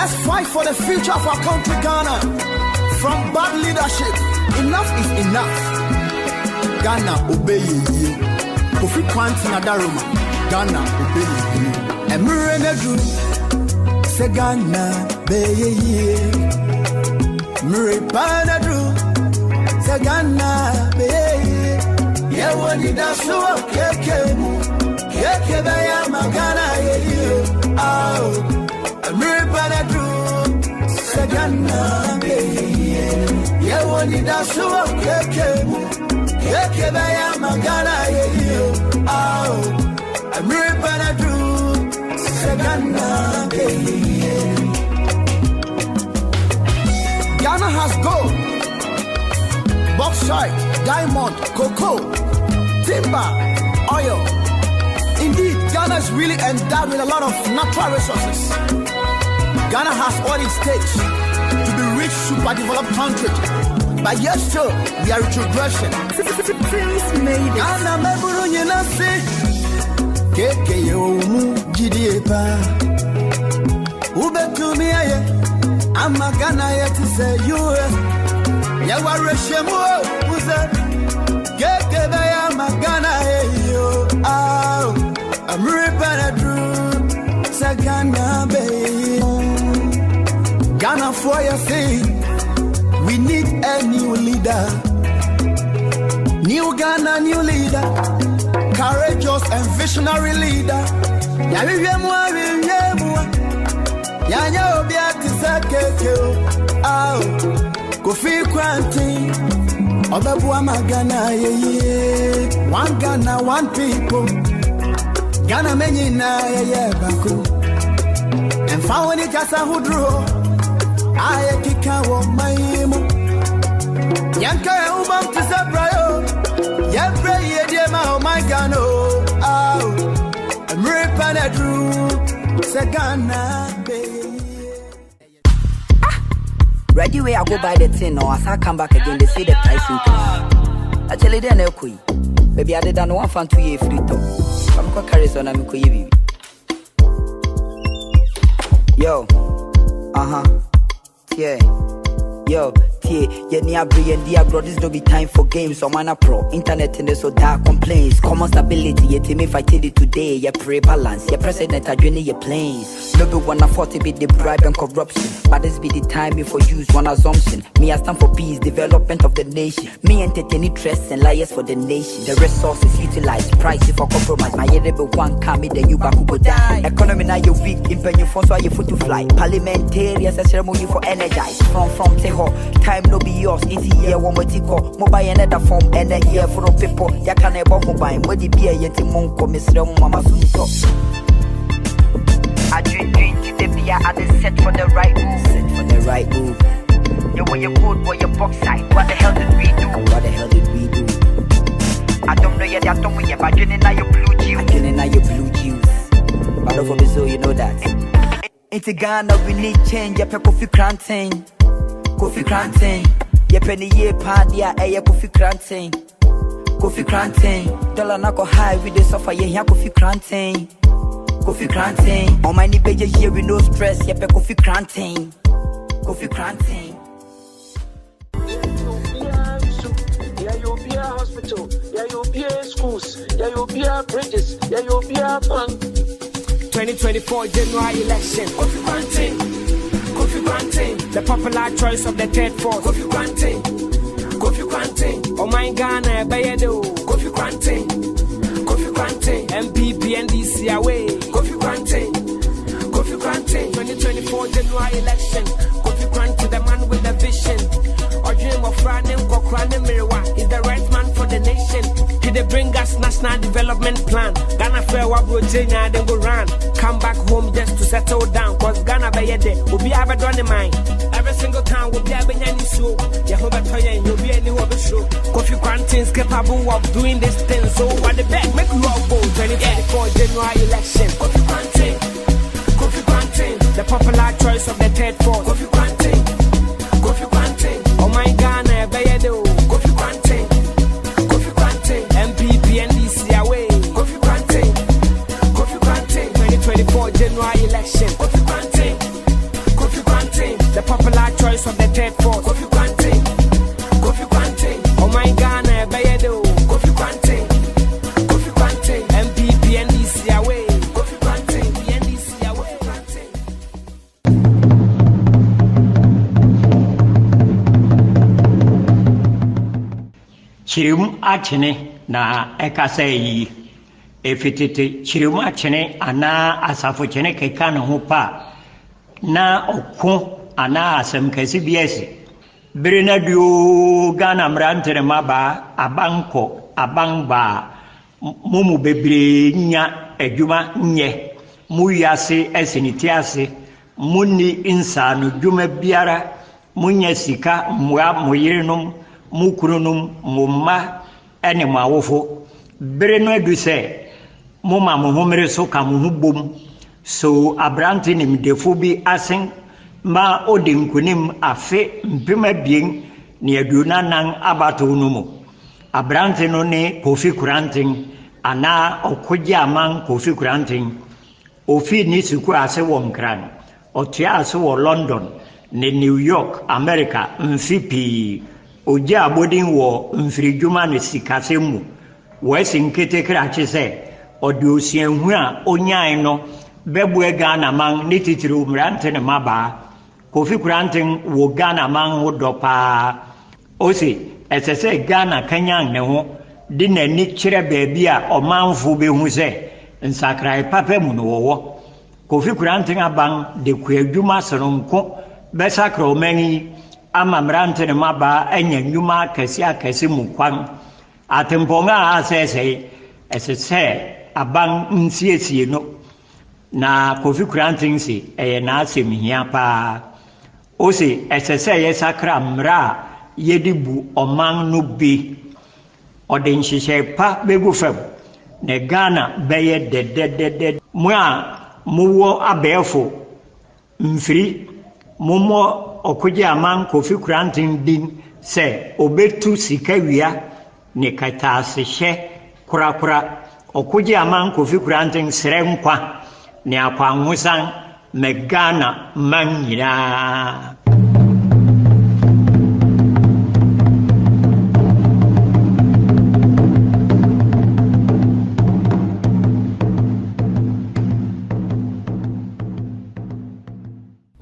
Let's fight for the future of our country, Ghana. From bad leadership, enough is enough. Ghana, obey you. Kofi Koranteng Adaruma, Ghana, obey you. Emre Nedru, say Ghana, obey you. Mre Panadru, say Ghana, obey you. Yeah, when you dance to a keke, bayama Ghana, yeah. Oh, Mre Panadru, say Ghana, obey you. Yeah, when you dance to a keke, bayama Ghana, yeah. Oh, Mre Panadru, say Ghana, yeah. Ghana has gold, bauxite, diamond, cocoa, timber, oil. Indeed, Ghana is really endowed with a lot of natural resources. Ghana has what it takes to be rich, super developed country. But yet still, we are retrogression. Ghana meburu nyinasi, keke yomu jidiepa. Ubetumi aye, ama Ghana yeti se yue. Yawa reshemu uze, keke baya Ghana yo. Oh, I'm ripping a dream, se Ghana baby. Ghana for your sake. We need a new leader. New Ghana, new leader. Courageous and visionary leader. Kofi Koranteng, Obebuama Ghana, yeah. One Ghana, one people. Ghana many na yeah bako. And found it just a who drew. I kick out my emo. Yanka Ubam to Sabrayo. Yabra Yedema, oh my Ghana. Oh, I'm ripping a drew. Sagana, baby. Ready way I go buy the tin, or as I come back again, they say the pricing thing. Actually, they're no queen. Baby, I did not want fun 2 years free talk. I'm going to carry on, I'm going to yo, yeah, yo, yeah, near Bri and Diagro, this don't be time for games. So man, pro internet and so dark complaints. Common stability, yet me fighting it today. Yeah, pray balance, yeah, president, I join your planes. No be 140 be the bribe and corruption. But this be the time for use one assumption. Me, I stand for peace, development of the nation. Me, entertain interests and liars for the nation. The resources utilized, prices for compromise. My head be one come then you back up die. Economy now you weak, in your phone so you foot to fly. Parliamentarians, a ceremony for energize. From Teho, time no be yours. Easy here, one more tico. Mobile another form, and a year for people. Ya can never mobile. What the beer yet in Monko, Mr. Mama Suto. I drink to the beer, I just set for the right move. Set for the right move. You want your code, for your box side. What the hell did we do? What the hell did we do? I don't know yet, I don't know yet, but you're in your blue juice. You're in your blue juice. But over so you know that. It's a Ghana, we need change. Yeah, Kofi Koranteng. Kofi Koranteng. Yeah, penny year party, yeah, Kofi Koranteng. Kofi Koranteng. Dollar na go high, we dey suffer, yeah, Kofi Koranteng. Kofi Koranteng. On my knee page here with no stress, yeah, Kofi Koranteng. Kofi Koranteng. Yeah, you'll be a hospital. Yeah, you'll be a schools. Yeah, you'll be a bridges. Yeah, you'll be a bank. 2024 January election. Kofi Koranteng. Kofi Koranteng. The popular choice of the third force. Kofi Koranteng. Kofi Koranteng. Oh my Ghana, Bayado. Kofi Koranteng. Kofi Koranteng. MPP and DC away. Kofi Koranteng. Kofi Koranteng. 2024 January election. Kofi Koranteng, the man with the vision. Or dream of running, Kokrane Miriwa. He's the right man for the nation. He they bring us national development plan. Ghana fair Wabro then go run. Come back home just to settle down. Cause Ghana Bayede will be ever done in mind. Every single town will be a Benyani show. Yehoba Toya and you'll be any other show. Kofi Koranteng is capable of doing this thing. So what the back make you all go 2024 January election. Kofi Koranteng. Kofi Koranteng. The popular choice of the third force. Kofi Koranteng. Kofi Koranteng. Oh my Ghana, Bayado. Kofi Koranteng. Kofi Koranteng. MPP and DC away. Kofi Koranteng. Kofi Koranteng. 2024 January election. Kofi Koranteng. Kofi Chirim achene na ekasa yi efitete chirim achene ana asafo chene keka no ho pa na oko ana asem kesi biesi bere na dio Ghana mrantere maba abanko abangba mumu bebre nya adwuma nye mu wiase esiniti ase munni insano dwuma biara munya sika mwa moyirenom mukununum mumma ene mawofo bere no adu se mumma mohomere so ka mohubom so abrante nimdefo bi asen ma odi nkunim afe mpema bien ne aduna nan abato no mu abrante no ne Kofi Koranteng ana okoje aman Kofi Koranteng ofi ni siku ase wo nkran otua ase wo London ne New York America mfipi oje abodin wo mfiridwuma ne sikasemu wesi nketekra chese odi osianhu a onyan no bebu Ghana man ne titiri umrante ne maba Kofi Koranteng wo Ghana man wo dopa osi esese Ghana kanyan ne ho di nani kire baabi a omanfo behu se nsakrai papa mu no wo Kofi Koranteng aban de kwadwuma sononko besakra omani ama mrante ne maba enya nnwuma akasi mu kwan atemponga asese esese aban nsiesie no na Kofi Koranteng si na asemhia pa osi esese yesakra mra yedibu oman no bi odin hihye pa begu fam ne Ghana beye dededede mu a muwo abefo mfiri mumo okoje aman Kofi Koranteng din se obetu sika wia ne katase hye kurakura okoje aman Kofi Koranteng serenkwa ne akwanhusan me Ghana man nyina.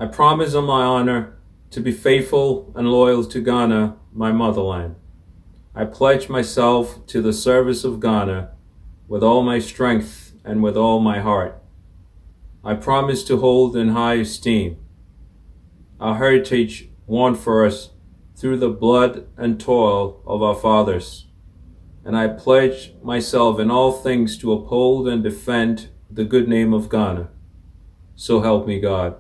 I promise on my honor to be faithful and loyal to Ghana, my motherland. I pledge myself to the service of Ghana with all my strength and with all my heart. I promise to hold in high esteem our heritage won for us through the blood and toil of our fathers. And I pledge myself in all things to uphold and defend the good name of Ghana. So help me God.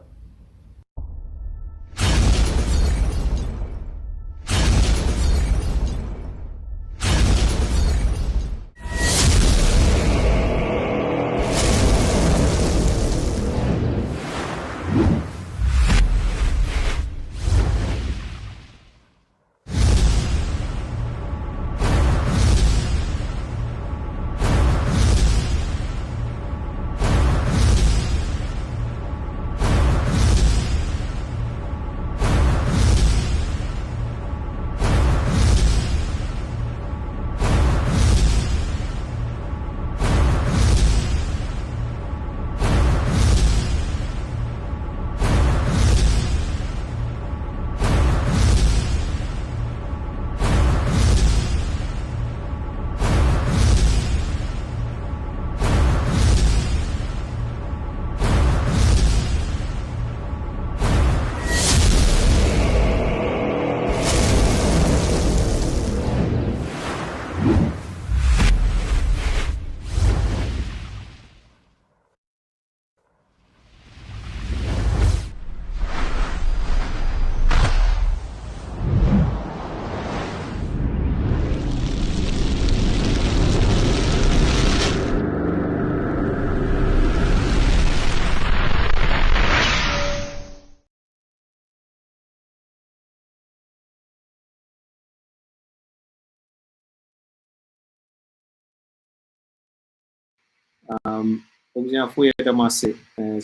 Obuziafo yɛ dɛm ase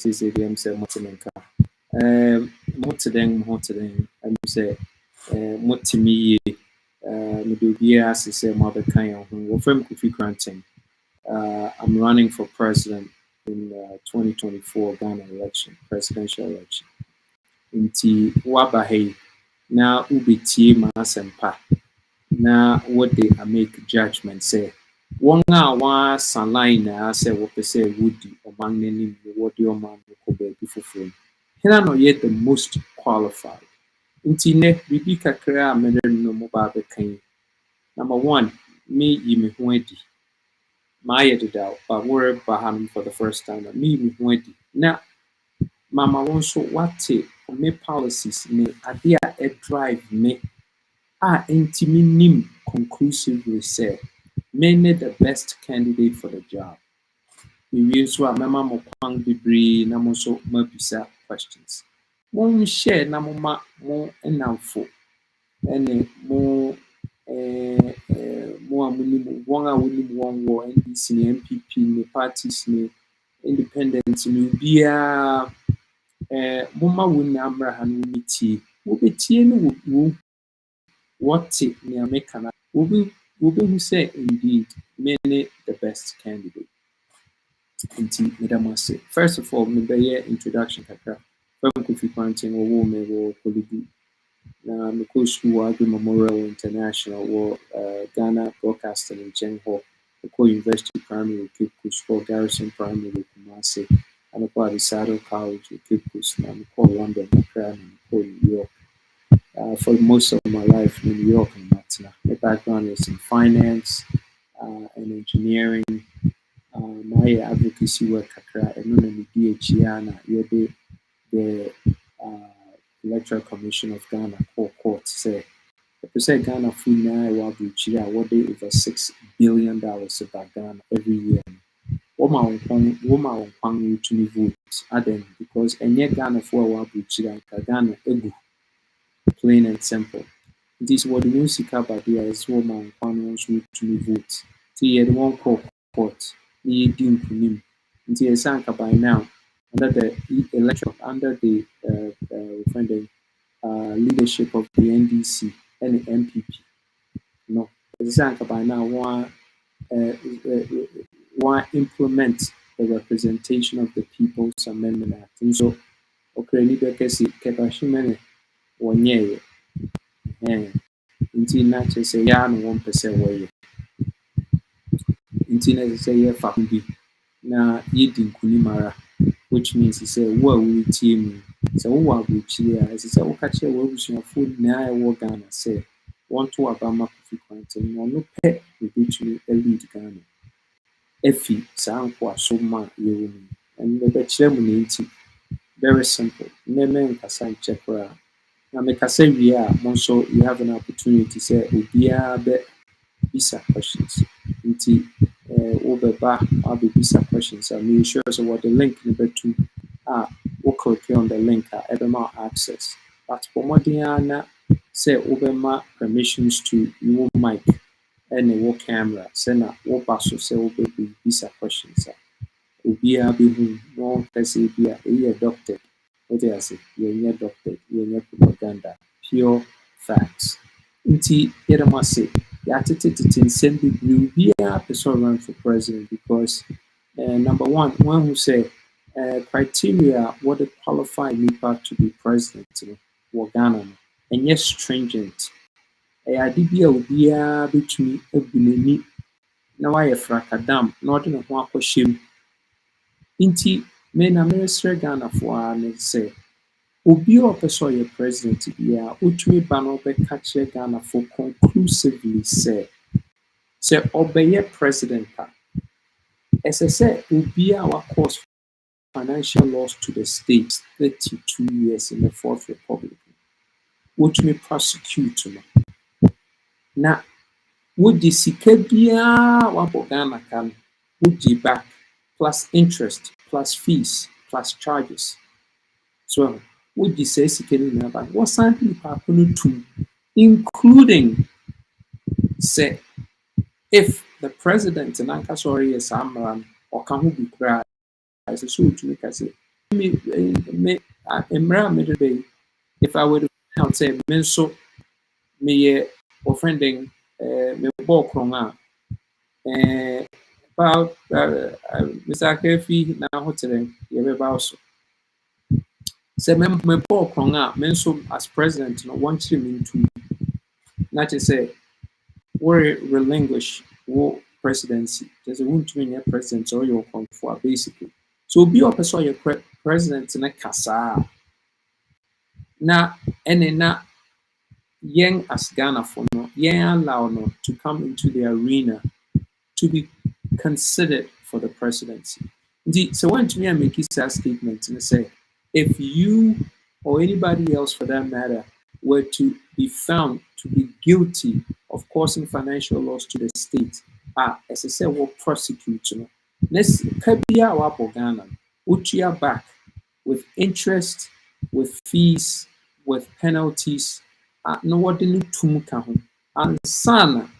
CCDM sɛ mote me nka moteden ɛm sɛ mote me yie mede obiara ase sɛ mo abɛka yɛn ho wɔfrɛ me Kofi Koranteng. I'm running for president in 2024 Ghana election, presidential election. Nti waba ha yi na wobɛtie m'asɛmpa na wɔde make judgment sɛ wɔn a wɔasa line na sɛ wɔpɛ sɛ wodi ɔman n'anim na wɔde ɔman no kɔ baabi foforɔ no, hena na ɔyɛ the most qualified? Nti nnɛ biribi kakra a mene no mo ba abɛka yi. Number one, meyi me ho adi. Maayɛ dedaw, but woreba hanom for the first time. Meyi me ho adi. Na mama wɔn nso wate me policies ne adeɛ a ɛdrive me a nti menim conclusively sɛ mene the best candidate for the job. Mewie nso a mɛma mo kwan bebree na mo nso moabisa questions. Monhyɛ na moma mo nnamfo ne mo mo a monim wɔn a wonim wɔn wɔ NDC ne MPP ne parties ne independent ne obiara moma wɔn nyinaa mmra ha no wɔmmɛtie. Wɔbɛtie no wɔte nea meka no wɔbɛhu sɛ indeed mene the best candidate. Nti meda mo ase. First of all, mebɛyɛ introduction kakra. From Kofi Koranteng wɔwɔ me wɔ Kolibi. Na mekɔ school wɔ Agri Memorial International wɔ Ghana Broadcasting nkyɛn hɔ. Mekɔ University Primary Cape Coast, kɔ Garrison Primary Kumase. Na mekɔ Adisado College wɔ Cape Coast. Na mekɔ London kakra na mekɔ New York. For most of my life in New York and Matna. My background is in finance and engineering. My advocacy work kakra and then the DHIANA, the Electoral Commission of Ghana court say Ghana free now what they over $6 billion about Ghana every year. Woman to me votes Adam because any Ghana for what Ghana egu. Plain and simple. It is what the music about there is woman wants to me vote. See the one court the dim kunim. It is sank by now under the election under the leadership of the NDC and the MPP. No, it's sank by now one implement the representation of the People's Amendment Act. And so okay, Libekesi Kepashimene wɔnyɛeɛ nti na kyerɛ sɛ yɛa no wɔmpɛ sɛ wɔyɛ nti na ɛsɛ sɛ yɛfa ho bi na yɛdi nkonim ara which means sɛ wo a woretie mu sɛ wowɔ aburokyire a ɛsɛ sɛ woka kyerɛ w'abusuafoɔ nyinaa a ɛwɔ Ghana sɛ wɔnto aba ma Kofi Koranteng na ɔno pɛ ɛbɛtumi lead Ghana afi saa nkoasom a yɛwɔ mu ɛno mebɛkyerɛ mu ne nti very simple mmɛmɛ nkasa nkyɛ koraa. Now, make a say we are also you have an opportunity to say Ubia be visa questions. Inti Obeba I'll be visa questions. I mean sure so what the link number 2 we'll click on the link Ebema access. But for Modiana say Obema permissions to your mic and your camera. Send what passo say Obe visa questions. Ubia be who no say be a doctor. What I say, you're doctor, you're propaganda, pure facts. Inti yɛdɛm ase yɛatetete nsɛm bebree obiara pɛ sɛ run for president because number one who say criteria wɔde qualify nipa to be president no wɔ Ghana no ɛnyɛ stringent ɛyɛ ade bi a obiara bɛtumi abu n'ani na wayɛ frakadam na ɔde ne ho akɔhyɛ mu nti me na meresrɛ Ghanafoɔ a ne sɛ obi a ɔpɛ sɛ ɔyɛ president biara otumi ba na ɔbɛka kyerɛ Ghanafoɔ conclusively sɛ ɔbɛyɛ president a ɛsɛ sɛ obi a wakɔs financial loss to the state 32 years in the Fourth Republic wotumi prosecute no na wogye sika biara wabɔ Ghana ka no wogye back plus interest plus fees plus charges so would you say security about what something happened to including say if the president and Anka sorry is Amran or can who be cry as a suit to make I say me if I would have say menso me offending me ball kronga about Mr. Kofi now hotel also sɛ mebɔɔ kron a me nso as president no wɔnkyerɛ me ntom na kyerɛ sɛ relinquish war presidency. There's a wound to be president or your for basically. So be up as your president in a casa. Na and na young as Ghana for no, young allow no to come into the arena to be considered for the presidency. Indeed, so when to me I make that statement and say, if you or anybody else for that matter were to be found to be guilty of causing financial loss to the state, as I said, we'll prosecute you. Let's kabia wa Ghana, uchiya back with interest, with fees, with penalties. No what the new tumuka and sana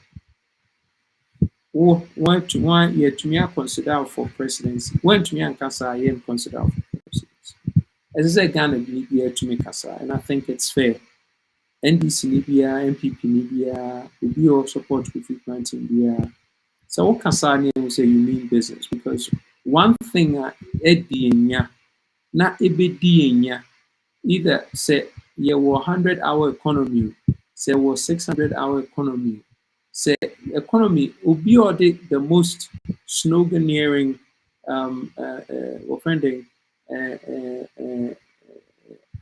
want to me consider for presidency. When to me and Kasa I am consider for presidency. As I said, Ghana be to me Kasa, and I think it's fair. NDC Libya, MPP Libya, we all support Kofi Koranteng Libya. So what Kasa will say you mean business because one thing Edinya na ebedinya either say you 100-hour economy, say was 600-hour economy. Say economy will be the most sloganeering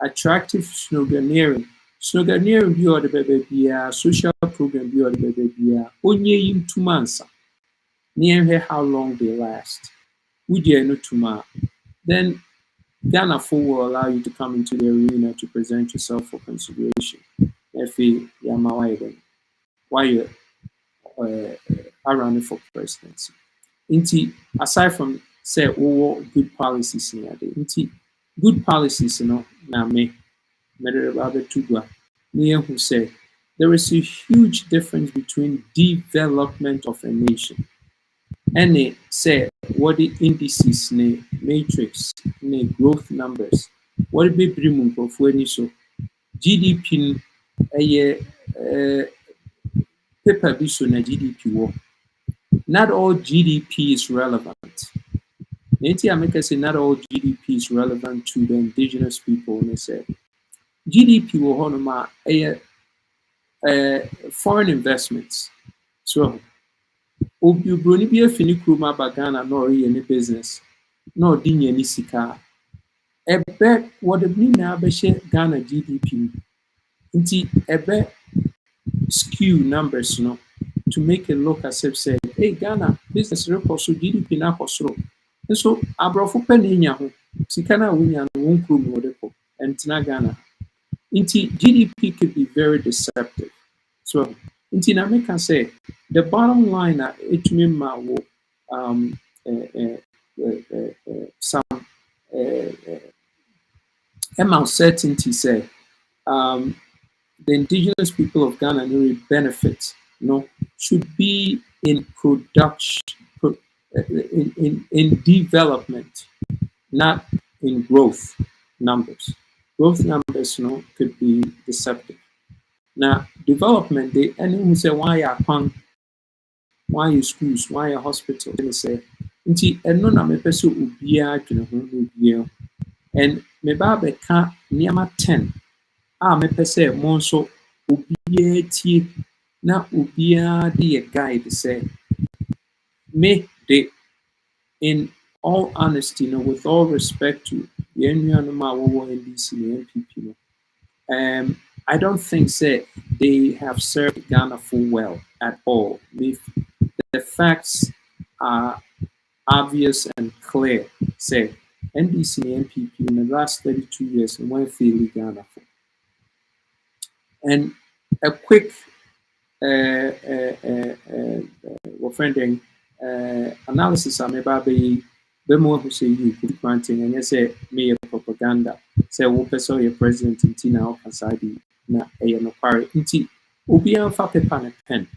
attractive sloganeering be the baby social program be the baby only in 2 months near how long they last would you know tomorrow then Ghana Full will allow you to come into the arena to present yourself for consideration. If you why you are running for presidency. Aside from say good policies in there, good policies, na me who say there is a huge difference between development of a nation. And they say what the indices, matrix, growth numbers, what the baby room of when so GDP, paper biso na GDP war. Not all GDP is relevant. America say not all GDP is relevant to the indigenous people. And they say GDP will hold foreign investments. So Obroni bi afini kuruma ba Ghana no ɔreyɛ ne business no ɔde nya ne sika ɛbɛ wɔde bi na abɛhyɛ Ghana GDP mu nti ɛbɛ skew numbers no to make it look as if say hey Ghana business rekɔ so GDP na akɔ soro nso aborɔfo pɛ na enya ho sika na wonya no wɔn kurom wɔde kɔ ɛntena Ghana nti GDP could be very deceptive so nti na make say the bottom line it mean some uncertainty say the indigenous people of Ghana really benefit should be in production in development not in growth numbers could be deceptive. Now, development, anyone who say why are punk, why are schools, why are hospitals, they say, and no na me pese ubia dwene ho ubia. And me ba be ka niama 10. Me pese mo nso ubia tie na ubia de a guide say me de in all honesty, with all respect to the NDC and MPP, I don't think they have served Ghana full well at all. If the facts are obvious and clear, say NDC and MPP in the last 32 years went fairly Ghana full. And a quick analysis I'm about the more who say you could granting and you say me propaganda say wo person your president in Tina or Kasadi na no pare nti obi anfa paper and pen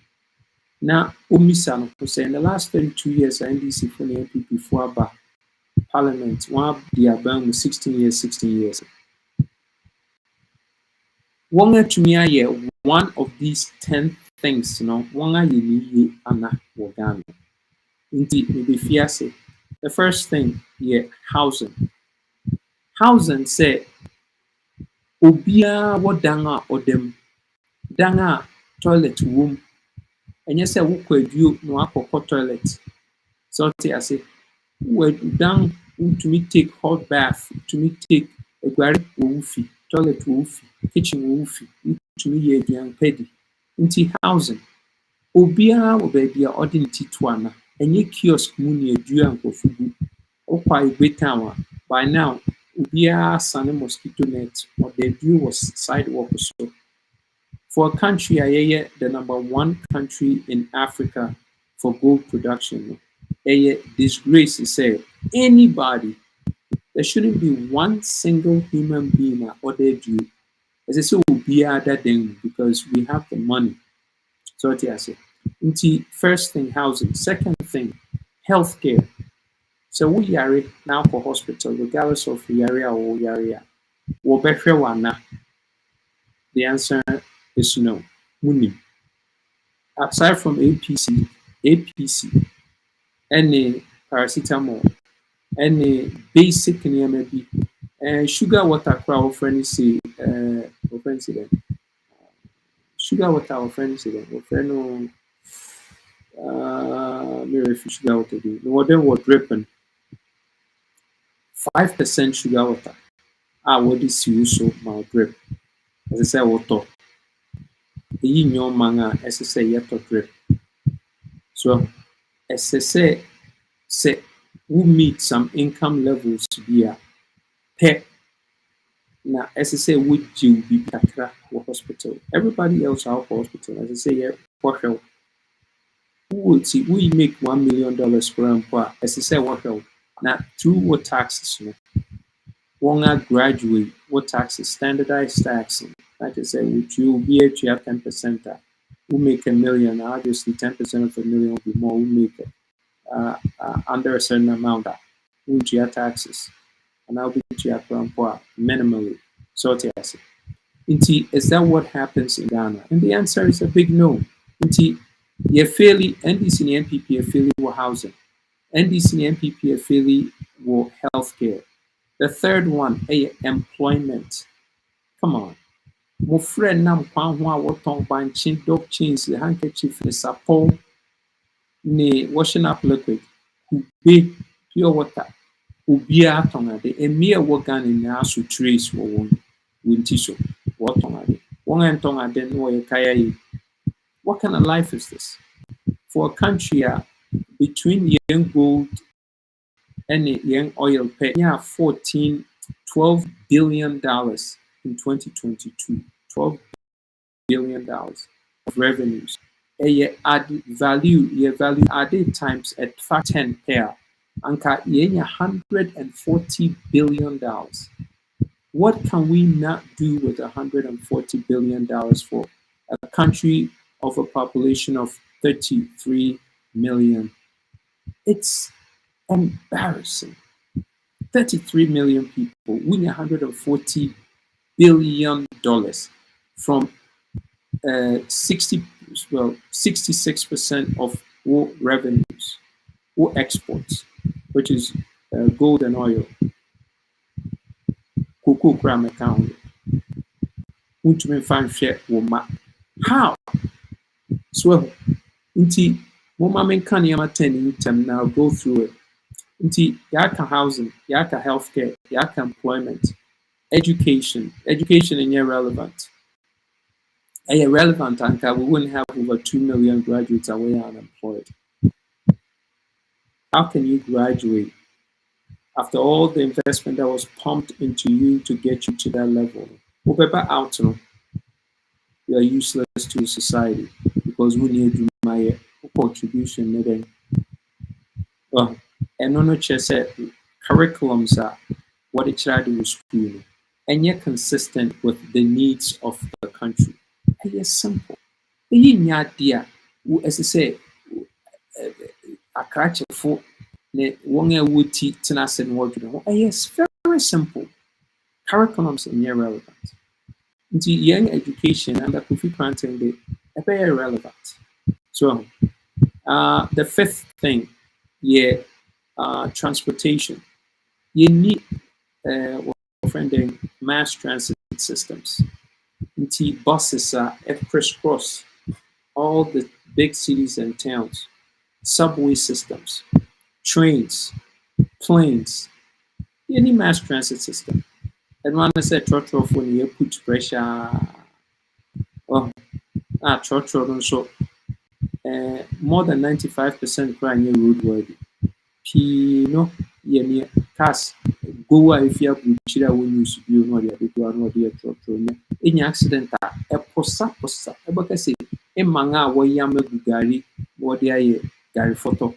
na omisa no say in the last 32 years NDC for the MPP for aba parliament one they are been 16 years one to me one of these 10 things one aye ni ana wo Ghana nti me be fiase. The first thing, housing. Housing say, obia what danga or them danga toilet room, And yes, I walk with you no aqua toilet. So I say, we're down to me take hot bath, to me take a guard woofy, toilet woofy, kitchen woofy, to me a young petty. Into housing. Obiara wɔ baabi a ɔde ne ti to ana. Ɛnyɛ kiosk mu ne adua nkurɔfo gu. Wokɔ Igbe town a, by now, obiara asane mosquito net or the adua wɔ sidewalk so. For a country a yɛyɛ the #1 country in Africa for gold production, a disgrace is say anybody, there shouldn't be one single human being or their due. As I say, will be other than because we have the money. So what I say. First thing, housing. Second thing, healthcare. So we yare now for hospital, regardless of area or area. The answer is no. Muni. Aside from APC, any paracetamol, any basic nneɛma bi, sugar water crowd friend say, sugar water our friend say that, friend no, sugar water do. No, then what dripping 5% sugar water. What is you so my drip? As I say, water. The new manga, as I say, yet to drip. So, as I say, who meet some income levels to be a pet. Now, as I say, would you be kakra or hospital? Everybody else out for hospital. As I say, yeah, what help? Who would see? We make $1 million per annum. As I say, what help? Now, through what taxes? You know, one graduate, what taxes? Standardized taxing. Like I say, would you be able to have 10%? Who make $1 million? Obviously, 10% of $1 million will be more. Who make it under a certain amount? Who have taxes? And I'll be minimally. So is that what happens in Ghana? And the answer is a big no. You fairly NDC and NPP fairly were housing. NDC and NPP fairly were healthcare. The third one, employment. Come on. Mo friend nam kwan ho a wotɔn bankye, dog chains, the handkerchief, the sapo, ne washing up liquid, kube, pure water. Obiara tɔn ade. Emi a ɛwɔ Ghana nyinaa so trace wɔ wɔn ti so. Wɔtɔn ade. Wɔn a ntɔn ade no wɔyɛ kaya yi. What kind of life is this? For a country between young gold and young oil pay, yeah, $12 billion in 2022. $12 billion of revenues. Added value added times at 10 pair. Anka $140 billion. What can we not do with $140 billion for a country of a population of 33 million? It's embarrassing. 33 million people win $140 billion from 66% of all revenues, all exports, which is gold and oil. Cocoa gram account. How? So, inti moma menka niyama 10 now go through it. Inti yaka housing, yaka healthcare, yaka employment, education is irrelevant. Irrelevant, and we wouldn't have over 2 million graduates away unemployed. How can you graduate after all the investment that was pumped into you to get you to that level? You are useless to society because we need my contribution. And no just said curriculums are what it tried to school and yet consistent with the needs of the country. And it's simple. As I say, a catch for yes, very simple. Curriculums are irrelevant. Into young education under Kofi Koranteng, they're very relevant. So, the fifth thing, transportation. You need mass transit systems. Into buses are crisscross all the big cities and towns, subway systems, trains, planes, any mass transit system. And one said trotro for you put pressure. Oh, trotro so more than 95% crying roadworthy. Pino, yemi cars go if you have Chira when you should be on the trotro. In accident, a posa, a bocasi, a manga, where yama gari, what the Gary photo.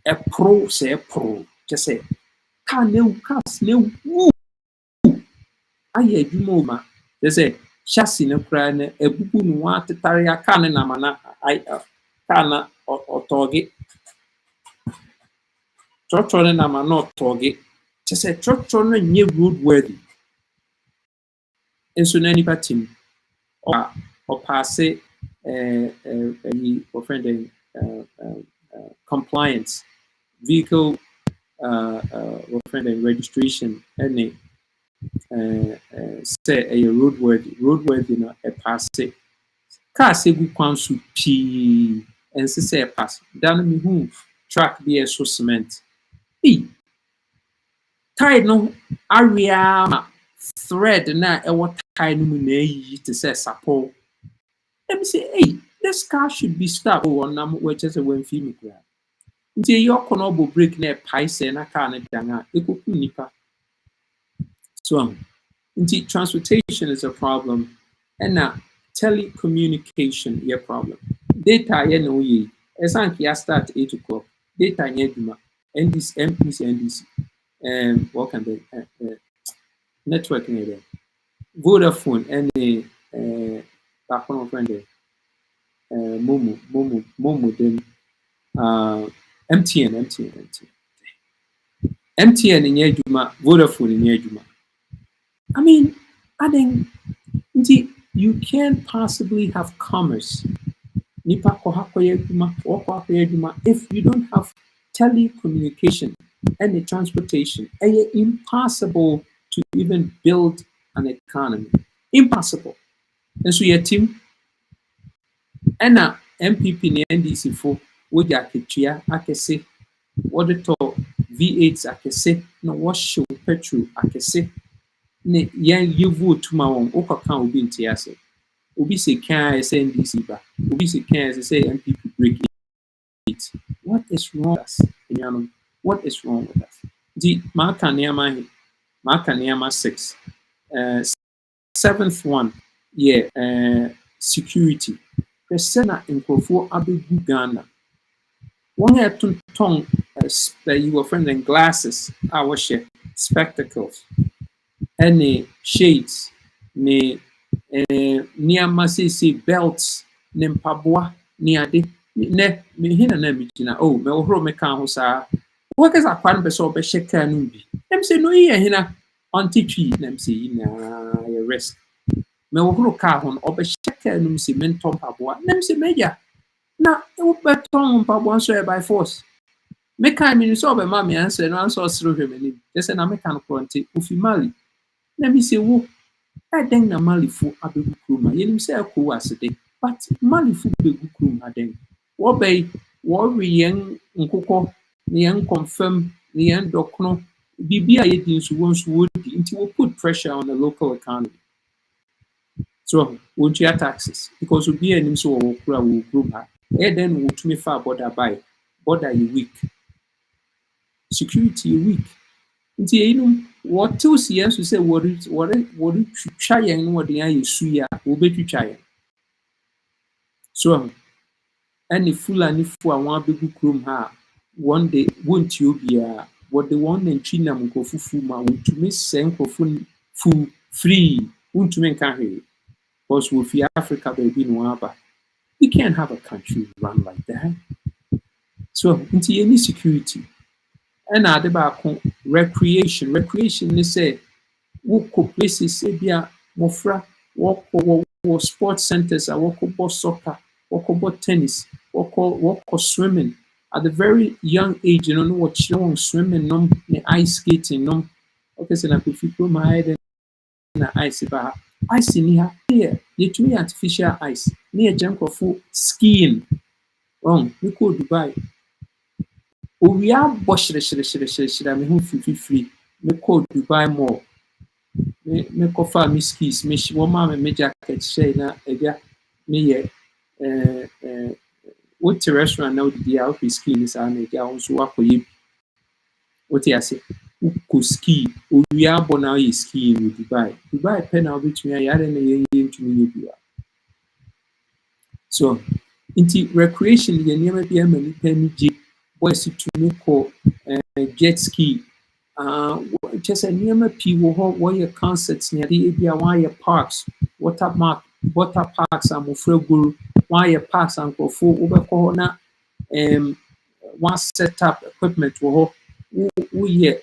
A pro, say a pro, just say, can no cars, no woo. Aye, you moma. They say, chassis no crying, a boo no want to carry a cannon, amana, I canna or target. Trotron am not target. Just say, Trotron new roadworthy. And so, any team or pass it, friend compliance, vehicle, friend registration, any. Say a roadworthy no a pass it. Car say good kwansu pee and say a pass. Dan me who track be a so cement. Tide no area thread na e what tide no na yi to say support. Let me say, hey, this car should be stopped. Oh, on which is a when film grab. Until your conobo break near pies and a car and danga, it could nipa. So, indeed, transportation is a problem, and now telecommunication is a problem. Data, you know, as I start 8 o'clock, data, NDC, what can they, network, Vodafone, and back on friend, Momo, then MTN in Yejuma, Vodafone in Yejuma. I mean, I think you can't possibly have commerce if you don't have telecommunication and the transportation. It's impossible to even build an economy. Impossible. And so your team and now MPP and NDC for what you can say, what the talk V8s I can say, no what show petrol I can say. Ne yan you vote to my own Oka obi nti ase. Obi say can SNDC ba. Obi say can say MPP break it. What is wrong with us? What is wrong with us? The Markaniyama 6. Seventh one, security. Persona in Kofo Abigu Ghana. One had to tongue you were friend and glasses, our share, spectacles. Any shades, ne nneɛma say belts, ne mpaboa, ne ade, ne me hina na me gyina. Oh, me ohoro me ka ho saa. Workers are kwan be so be sheka no bi. Dem say no ye hina anti twi, dem say na ye risk. Me ohoro ka ho no obe sheka no say mentom mpaboa. Dem say meja. Na e wo beton mpaboa so e by force. Me kan me so be ma me answer no answer sro hwe me ni. They say na me kan kronti ofi mali. Let me say, wo, I think na Malifu abegu kruma. Yenim say ako asede, but Malifu begu kruma den. Wo bay, wo yen nkoko, yen confirm, yen dokno. Bibia yedin so won't would until we put pressure on the local economy. So won't you taxes? Because we be an so wo kura wo kruma. Then we to me far border by border you weak. Security you weak. What two years to say what try and what the eye is suya will be to try. So any fool and if I want big room ha one day won't you be what the one in China go fuma want to miss send fu free won't make carry because with Africa baby no aber. You can't have a country run like that. So into any security. And at the back, recreation. Recreation, they say, walk places, bia mofra, walk sports centers, walk soccer, walk tennis, walk swimming. At the very young age, you know what you swimming, no ice skating, no. Okay, so now if you put my head in ice, ice in here, you to me artificial ice, near junk of skiing. Me kɔ Dubai. Owia bɔ hyerɛhyerɛhyerɛhyerɛ me ho fifiri. Me kɔ Dubai mall. Me kɔfa me skis. Me wɔn maa me jacket hyɛ na ɛgya me yɛ wote restaurant na wodidi a wopɛ ski ne saa na ɛgya wo nso wakɔyɛ bi. Wote ase? Wokɔ ski. Owia bɔ na woyɛ ski wɔ Dubai. Dubai pɛ na wobɛtumi ayɛ adɛn na yɛntumi yɛ bi a. So, nti recreation yɛ nneɛma bi ama nipa ani gye. Boys tumi kɔ jet ski. Kyerɛ sɛ nneɛma pii wɔ hɔ, wɔyɛ concerts ne ade ebi a wɔayɛ parks, water parks a mmɔfra goro, wɔayɛ parks a nkurɔfoɔ wobɛkɔ hɔ na wɔn set up equipment wɔ hɔ. Woyɛ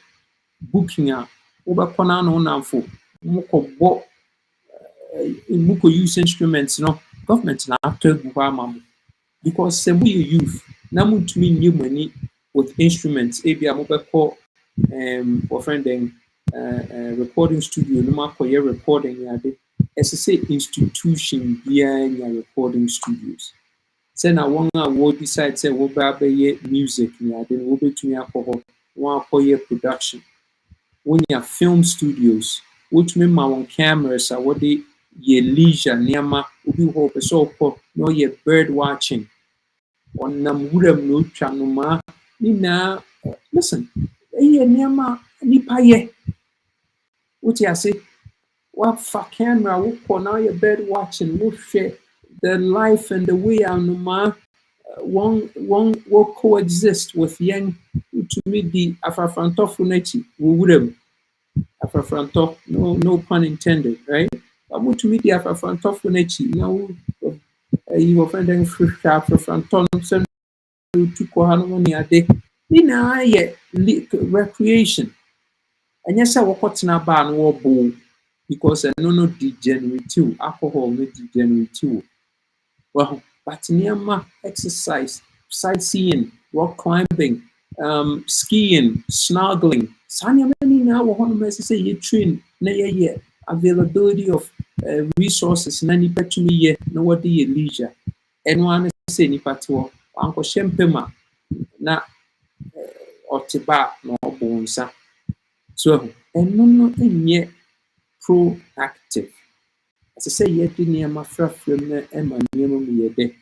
booking a wobɛkɔ na wo namfo mokɔ use instruments no, government na atɔ agu hɔ ama mo. Because sɛ moyɛ youth na montumi nnye mo ani with instruments ebi a mobɛkɔ wɔfrɛ den recording studio no makɔyɛ recording ne ade. Ɛsɛ sɛ institution biara nya recording studios. Sɛ na wɔn a wɔ decide sɛ wɔbɛyɛ music ne ade no wɔbɛtumi akɔ hɔ wɔn akɔyɛ production. Wonya film studios, wotumi ma wɔn cameras a wɔde yɛ leisure nneɛma. Obi wɔ hɔ pɛ sɛ ɔkɔ na ɔyɛ bird watching. Ɔnam wuram na otwa nnomaa. Ne nyinaa, listen, ɛyɛ nneɛma nipa yɛ. Wote ase? Wafa camera, wokɔ na ɔyɛ bird watching, wohwɛ the life and the way a nnomaa wɔn coexist with yɛn. Wotumi di afrafrantɔfo n'akyi wɔ wuram. Afrafrantɔ, no pun intended, right? Wotumi di afrafrantɔfo n'akyi na wɔfrɛ den hwehwɛ afrafrantɔ no sɛ wotu kɔ ha no ne ade. Ne nyinaa yɛ recreation. Ɛnyɛ sɛ wɔkɔtena bar no wɔbɔ, because ɛno no degenerative, alcohol no degenerative. Well, but nneɛma exercise, sightseeing, rock climbing, skiing, snorkeling, saa nneɛma no nyinaa wɔ hɔ no ɛsɛ sɛ yɛtrain na yɛyɛ availability of resources na nipa tumi yɛ na wɔde yɛ leisure. Ɛno ara ne sɛ nipa te hɔ wankɔhyɛ mpam a na ɔte bar na ɔbɔ nsa. So ɛno no nyɛ proactive. Ɛsɛ sɛ yɛde nneɛma frafra mu na ɛma nneɛma mu yɛ dɛ.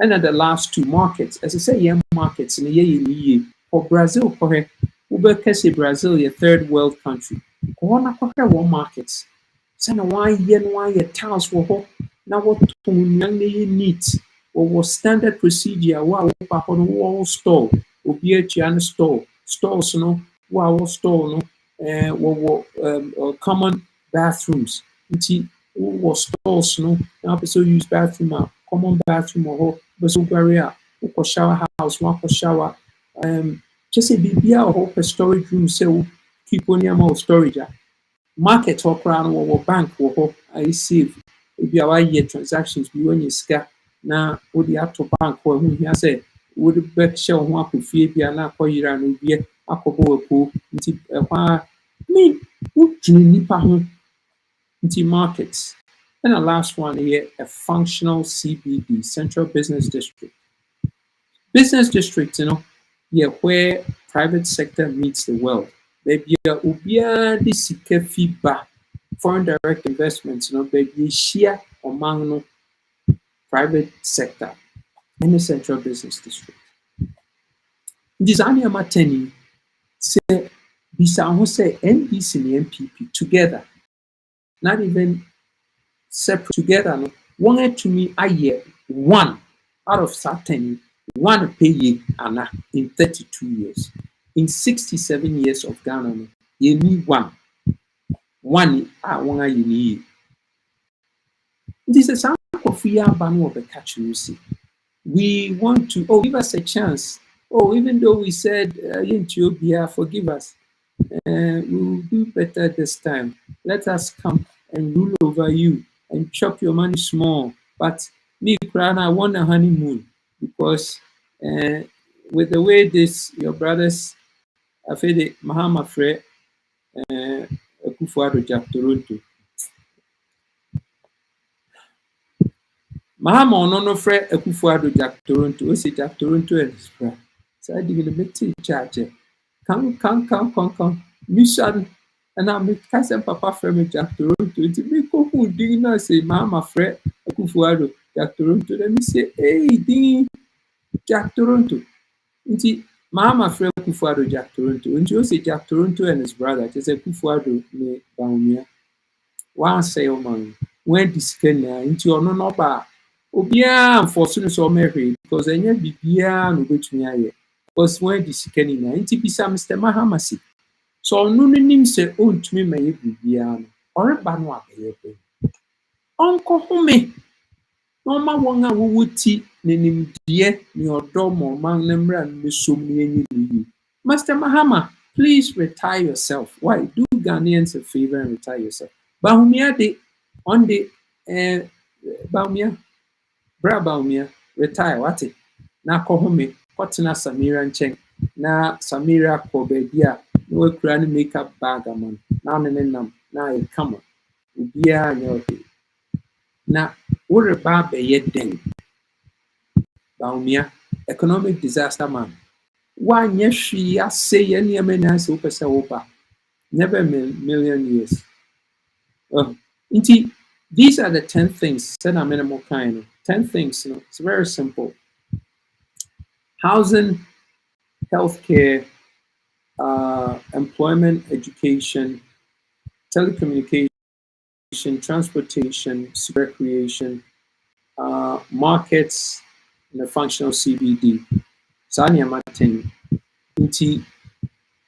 Ɛna the last two markets, ɛsɛ sɛ yɛn markets no yɛyɛ ne yie. Kɔ Brazil kɔhwɛ, wobɛka sɛ Brazil yɛ third world country. Kɔ hɔ na kɔhwɛ wɔn markets. Sɛna wɔayɛ tiles wɔ hɔ na wɔtɔn nnuan na yɛ neat. Wɔwɔ standard procedure wo a wopa hɔ no wɔwɔ store. Obi atua no store. Stores no wo a wɔ store no wɔwɔ common bathrooms. Nti wowɔ stores no na wopɛ sɛ use bathroom a common bathroom wɔ hɔ. Wopɛ sɛ woguare a wokɔ shower house wakɔ shower. Kyerɛ sɛ biribiara wɔ hɔ. Wopɛ storage room sɛ wo keep nneɛma wɔ storage a. Market hɔ koraa no wɔwɔ bank wɔ hɔ a yɛsave. Ebi a wɔayɛ transactions bi wɔnyɛ sika na wode ato bank hɔ. Ɛho hia sɛ wode bɛhyɛ wo ho akɔ fie bi a na akɔyera no obi akɔbɔ w'apuo. Nti ɛhɔ a wodwene nipa ho. Nti markets. And the last one here, a functional CBD, Central Business District. Business district, where private sector meets the world. Baby, ubia di sika fiba, foreign direct investments, baby, share among private sector in the Central Business District. Design mateni say bisa who say NDC and MPP together, not even separate together. One to me, I hear one out of certain one pay in 32 years. In 67 years of Ghana, you need one. One you need. This is how Kofi Koranteng. We want to give us a chance. Even though we said Ethiopia, forgive us. We will do better this time. Let us come and rule over you and chop your money small. But me, I want a honeymoon because with the way your brothers, I feel the Mahama Fre, Kufuado Jack Toronto. Mahama ono no frɛ Akufo-Addo Jack Toronto. O si Jack Toronto and frɛ. Saa di gele meti charge. Kan. Mission na me kasa papa frɛ me Jack Toronto. Nti me ko hu din na say Mahama frɛ Akufo-Addo Jack Toronto. Let me say, hey, din Jack Toronto. Nti Mahama frɛ Akufo-Addo Jack Toronto. Nti o si Jack Toronto and his brother. Just Akufo-Addo ne Bawumia. One say o man. When this can into ono no ba. Obia force no so merry because enye bibia no betumi aye. Because when this can na nti bisa Mr. Mahama si. So no nim say ontumi maye bibia no. Ore ba no abeye pe. Onko home. No ma won a wuti ne nimdie ne odo mo man ne mra ne som ne enyi ni. Mr. Mahama, please retire yourself. Why? Do Ghanaians a favor and retire yourself. Bawumia de on the Bawumia Bawumia retire wate na kɔ home kɔtena Samira nkyɛn na Samira kɔ baabi a na wakura ne makeup bag ama na ne nam na ayɛ kama obiara nyɛ ɔhwɛ na woreba abɛyɛ den Bawumia economic disaster man wanyɛ hwee ase yɛ nneɛma nyinaa sɛ wopɛ sɛ woba never a million years. These are the 10 things. Said a minimal kind. 10 things. You know, it's very simple. Housing, healthcare, employment, education, telecommunication, transportation, recreation, markets, and a functional CBD. Sanya Martin. Inti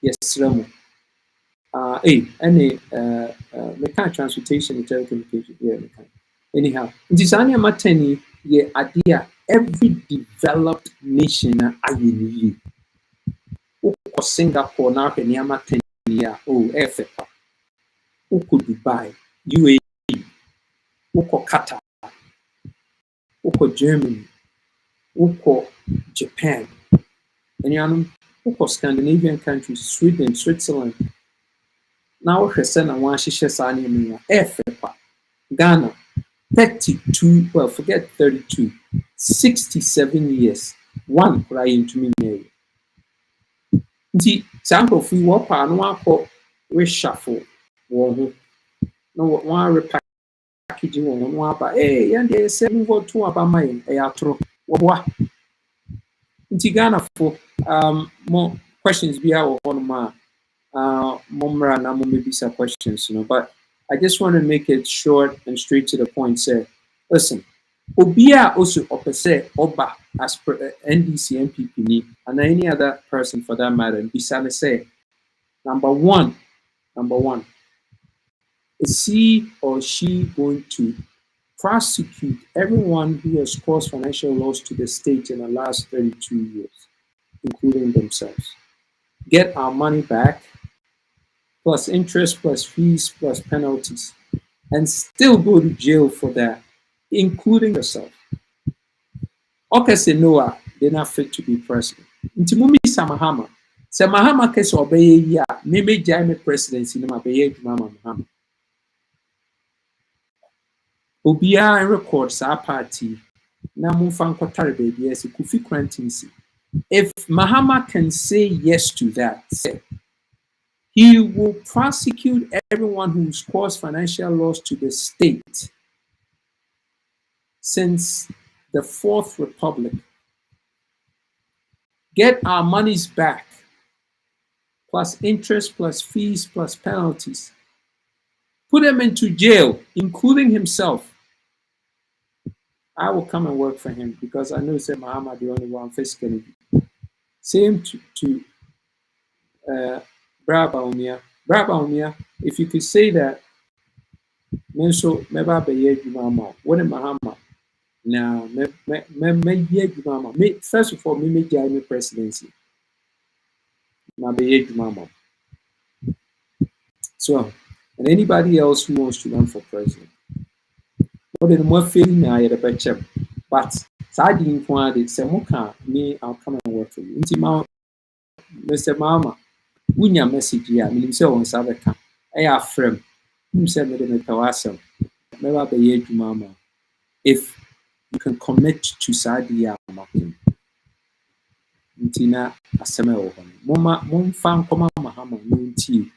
yes, Ramo. Mechanic transportation and telecommunication. Yeah, mechanic. Anyhow, Ntisania Mateni ye idea every developed nation ayini. Uko Singapore na Kenya Mateni ya Efepa. Uko Dubai, UAE, uko Qatar, uko Germany, uko Japan. Uko Scandinavian countries, Sweden, Switzerland. Now we say na one shisha sani miya Efepa. Ghana 32, well, forget 32, 67 years. One crying to me. The sample of we walk on one for reshuffle. No one repackaging on one, but and they say move on to about mine. A outro. What? In Ghana for more questions be our on my Momra and maybe some questions, you know, but I just want to make it short and straight to the point. Say, listen, Obia also opposite Oba as per NDC MPP and any other person for that matter. And Bisane say, number one, is he or she going to prosecute everyone who has caused financial loss to the state in the last 32 years, including themselves? Get our money back, plus interest, plus fees, plus penalties, and still go to jail for that, including yourself. Okay, say no, they're not fit to be president. Nti mumi Mahama. Say Mahama kese obeye ya, me jai me presidency no mabeye Mahama. Obia record sa party na mumfa nkotare baby yes Kofi Koranteng. If Mahama can say yes to that, say he will prosecute everyone who's caused financial loss to the state since the Fourth Republic. Get our monies back, plus interest, plus fees, plus penalties. Put him into jail, including himself. I will come and work for him because I know Sir Mahama the only one fiscally. Same to Bawumia. If you could say that, Menso meba beye Jumama, what Mahama. Now, first of all, me jai presidency. Na beye Jumama. So, and anybody else who wants to run for president, what the more feeling I had a better, but I didn't want it. Say, me, I'll come and work for you. Inti Mr. Mama, Winya message ya, me say on Sabeka. I have friend. Him say me the awesome. Never be Mama. If you can commit to Sadia Makin. Ntina asema wo ho. Momfa nkoma mahama nti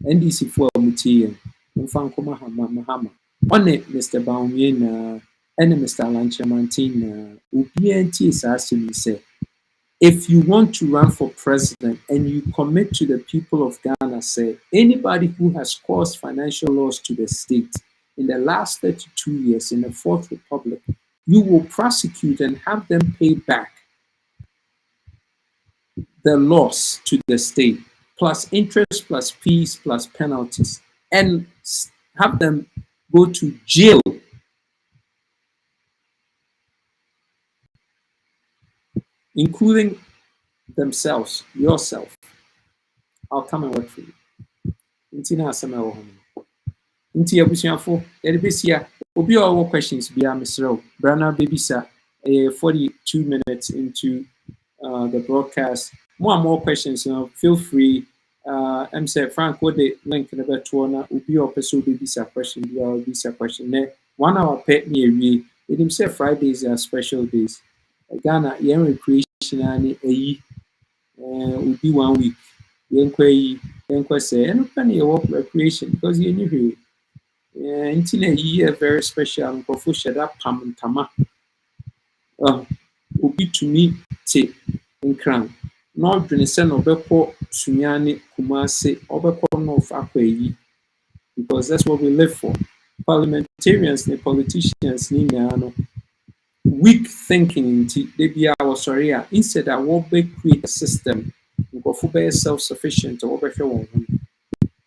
NDC for mutie. Momfa nkoma mahama. One Mr. Baumie na and Mr. Lanchamantin na obi anti asasemi say if you want to run for president and you commit to the people of Ghana, say anybody who has caused financial loss to the state in the last 32 years in the Fourth Republic, you will prosecute and have them pay back the loss to the state, plus interest, plus fees, plus penalties, and have them go to jail. Including themselves, yourself. I'll come and work for you. Nti na asɛm a ɛwɔ ho no. Nti abusuafo, yɛde besia. Obi a ɔwɔ questions biara mesrɛ wo. Bra na bebisa. 42 minutes into the broadcast. More questions, feel free. I'm saying Frank, what the link in the beto na obi a ɔpɛ sɛ obebisa question biara obisa question. Ne 1 hour pɛ ne awie. Edim sɛ Fridays are special days. Ghana, yɛn recreation ani ayi. Will be 1 week. Yɛnkɔ say ɛno pɛ ne yɛwɔ recreation because yɛnni hwee. Nti na ayi very special. Nkurɔfo hyɛ da pam ntama. Obi tumi te nkran. Na ɔdwene sɛ na ɔbɛkɔ Sunyane Kumase, ɔbɛkɔ North akɔ ayi. Because that's what we live for. Parliamentarians and politicians ni nyinaa no. Weak thinking they be our sorry instead I will create a system nkurɔfo bɛyɛ self-sufficient or wɔbɛhwɛ wɔn ho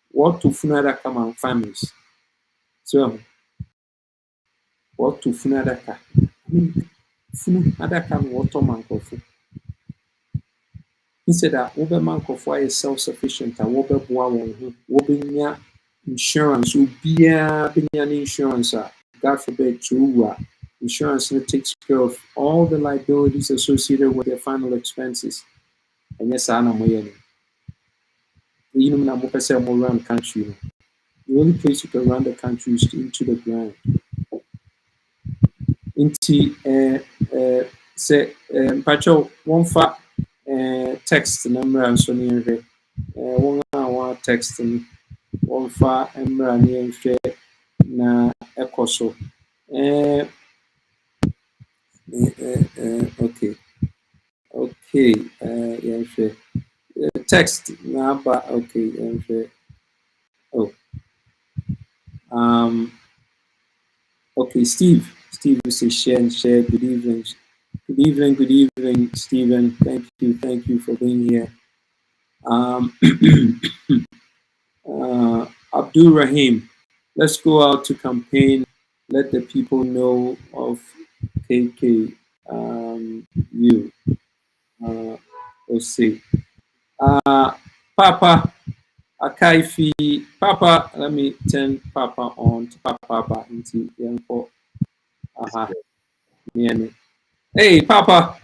what to funu adaka man families so what to funu adaka funu adaka no wɔtɔ man nkurɔfo instead a wɔbɛma nkurɔfo ayɛ self-sufficient a wɔbɛboa wɔn ho wɔbɛnya insurance obiara bɛnya ne insurance a God forbid to owu a insurance takes care of all the liabilities associated with their final expenses. And yes, I know even when I'm run country. The only place you can run the country is into the ground. Say Pacho one fa text number and so near one text and one fa near na ekoso. Okay. Text number. Okay. Okay. Steve is a share. Good evening. Good evening, Stephen. Thank you for being here. Abdul Rahim, let's go out to campaign. Let the people know of KK. Let's see. Papa Akaifi. Papa, let me turn Papa on to Papa into Yanko. Hey, Papa.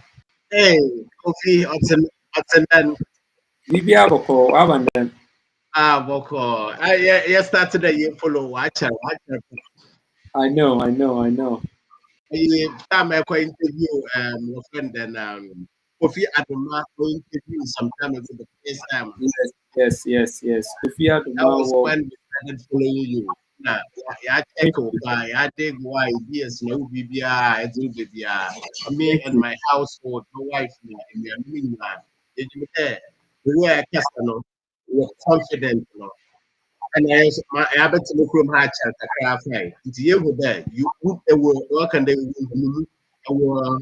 Hey, Kofi Koranteng. Libya Boko, Avandan. Boko. I started a year follow watcher. I know. Time I interview your friend and Kofi Adoma interview sometime ago the first time. Yes. Kofi Adoma. That was when we started following you. Nah, I take over. I take why ideas no BBI, I do BBI. Me and my household, my wife, and your living man. Did you there? We were a customer. We were confident, And I bet to look room hard chat a craft night. It's you there. You put a word work and they will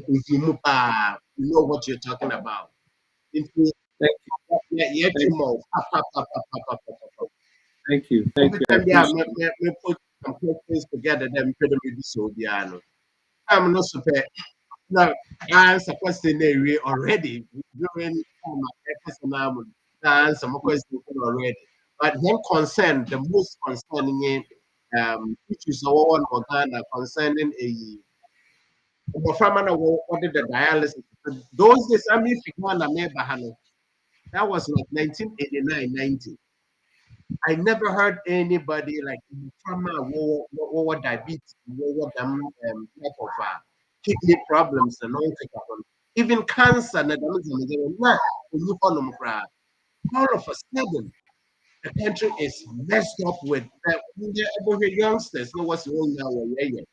if you know what you're talking about. If you more. Thank you. Every time we put some things together, then we be so piano. I'm not super. Now, I answer question already during my answer my question already. But then concern the most concerning issues of one organ concerning what did the dialysis. Those days, I mean, that was like 1989, 90. I never heard anybody like from what diabetes, what them type of kidney problems and all that happen. Even cancer, all of a sudden, the country is messed up with the youngsters. No, what's wrong now? With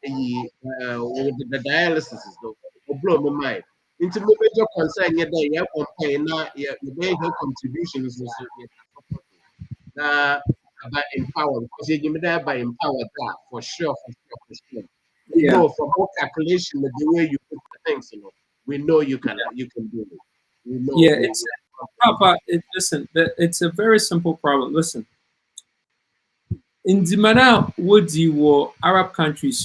the dialysis is though, blow my mind. Into major concern, yet they have campaign now, your contribution is also by empower because you give me that by empower that for sure, for sure. We Yeah. know from all calculation the way you put the things, we know you can do it. We know. Yeah, it's Papa. Listen, it's a very simple problem. Listen, in Dimana, Woody war Arab countries,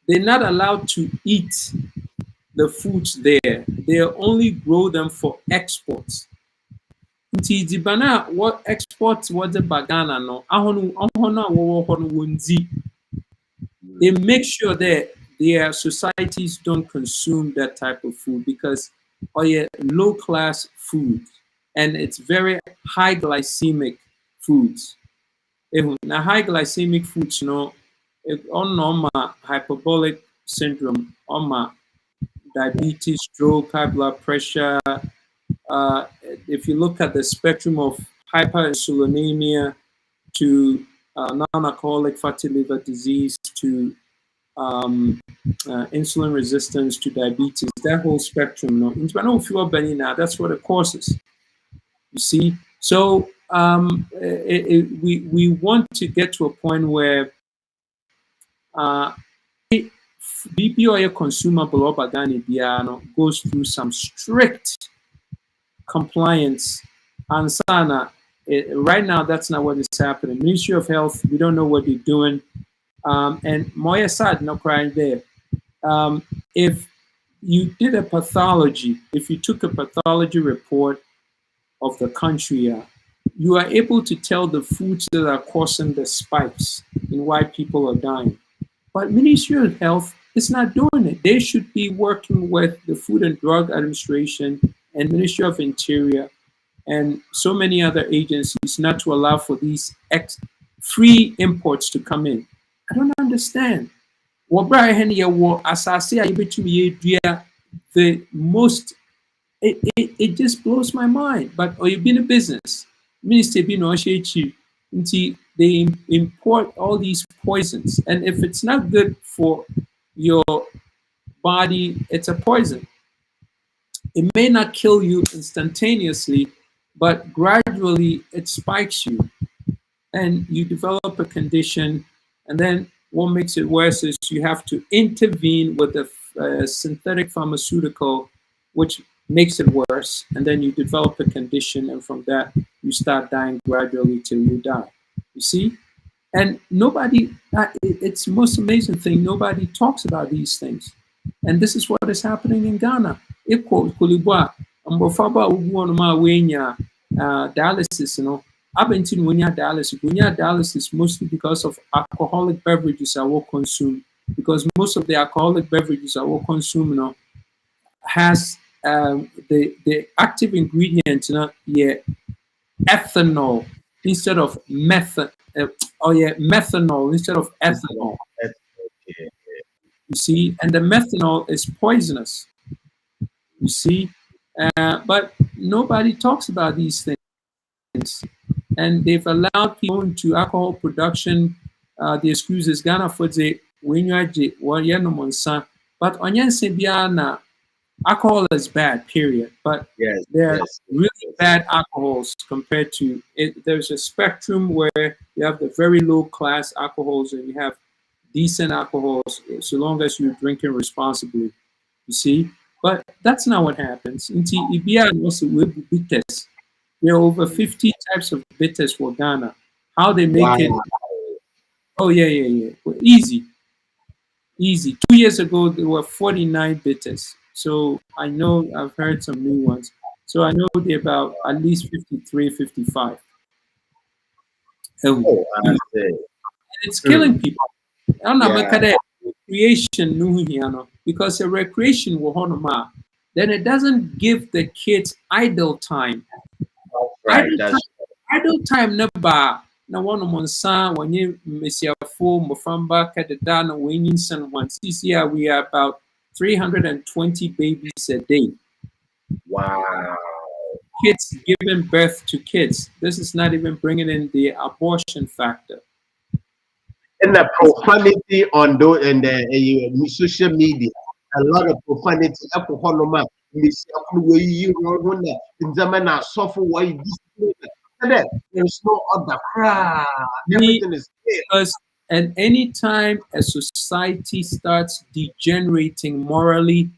they're not allowed to eat the foods there. They only grow them for exports. Nti Dimana, what exports what the bagana no? They make sure that their societies don't consume that type of food because low class food and it's very high glycemic foods. Now high glycemic foods, on hyperbolic syndrome, on diabetes, stroke, high blood pressure. If you look at the spectrum of hyperinsulinemia to non-alcoholic fatty liver disease to insulin resistance to diabetes, that whole spectrum, that's what it causes. You see, so we want to get to a point where BP oil consumable or bagani biano goes through some strict compliance. And sana, right now, that's not what is happening. Ministry of Health, we don't know what they're doing. And Moya Sad, no crying there. If you did a pathology, if you took a pathology report of the country, you are able to tell the foods that are causing the spikes in why people are dying. But Ministry of Health is not doing it. They should be working with the Food and Drug Administration and Ministry of Interior and so many other agencies not to allow for these free imports to come in. I don't understand. The most, it just blows my mind. But you've been a business. Minister they import all these poisons. And if it's not good for your body, it's a poison. It may not kill you instantaneously, but gradually it spikes you and you develop a condition. And then what makes it worse is you have to intervene with a synthetic pharmaceutical, which makes it worse. And then you develop a condition. And from that, you start dying gradually till you die. You see? And nobody, it's the most amazing thing, nobody talks about these things. And this is what is happening in Ghana. Dialysis, I've been to dialysis mostly because of alcoholic beverages I will consume. Because most of the alcoholic beverages I will consume, has the active ingredient, ethanol instead of methanol instead of ethanol. You see, and the methanol is poisonous. You see, but nobody talks about these things. And they've allowed people into alcohol production. The excuse is Ghana for the but on alcohol is bad, period. But there are really bad alcohols compared to it. There's a spectrum where you have the very low class alcohols and you have decent alcohols, so long as you're drinking responsibly. You see? But that's not what happens. There are over 50 types of bitters for Ghana. How they make it? Oh, yeah. Well, easy. 2 years ago, there were 49 bitters. So I know I've heard some new ones. So I know they're about at least 53, 55. And it's killing people. Recreation, because a recreation will then it doesn't give the kids idle time. Idle time never na one monsa when you Messia full Mofamba Kadadana Winninson one CCR we are about 320 babies a day. Wow. Kids giving birth to kids. This is not even bringing in the abortion factor. And the profanity on those and the social media, a lot of profanity. There's no other crowd. Everything is clear. Because at any time a society starts degenerating morally,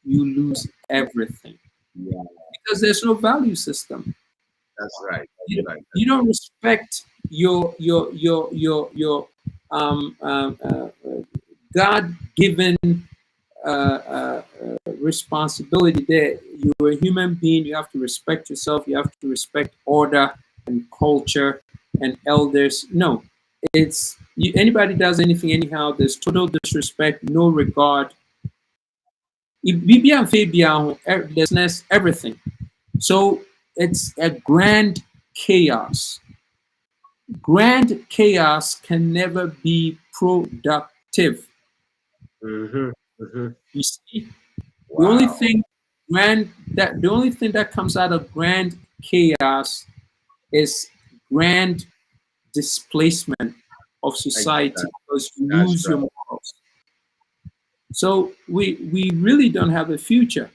you lose everything. Yeah, Because there's no value system. that's right. You, That's right. you don't respect your God-given responsibility there. You're a human being. You have to respect yourself. You have to respect order and culture and elders. No, it's anybody does anything anyhow. There's total disrespect, no regard. Business, everything. So it's a grand chaos. Grand chaos can never be productive. You see, the only Wow. thing the only thing that comes out of grand chaos is grand displacement of society because you That's lose right. your morals. So we really don't have a future.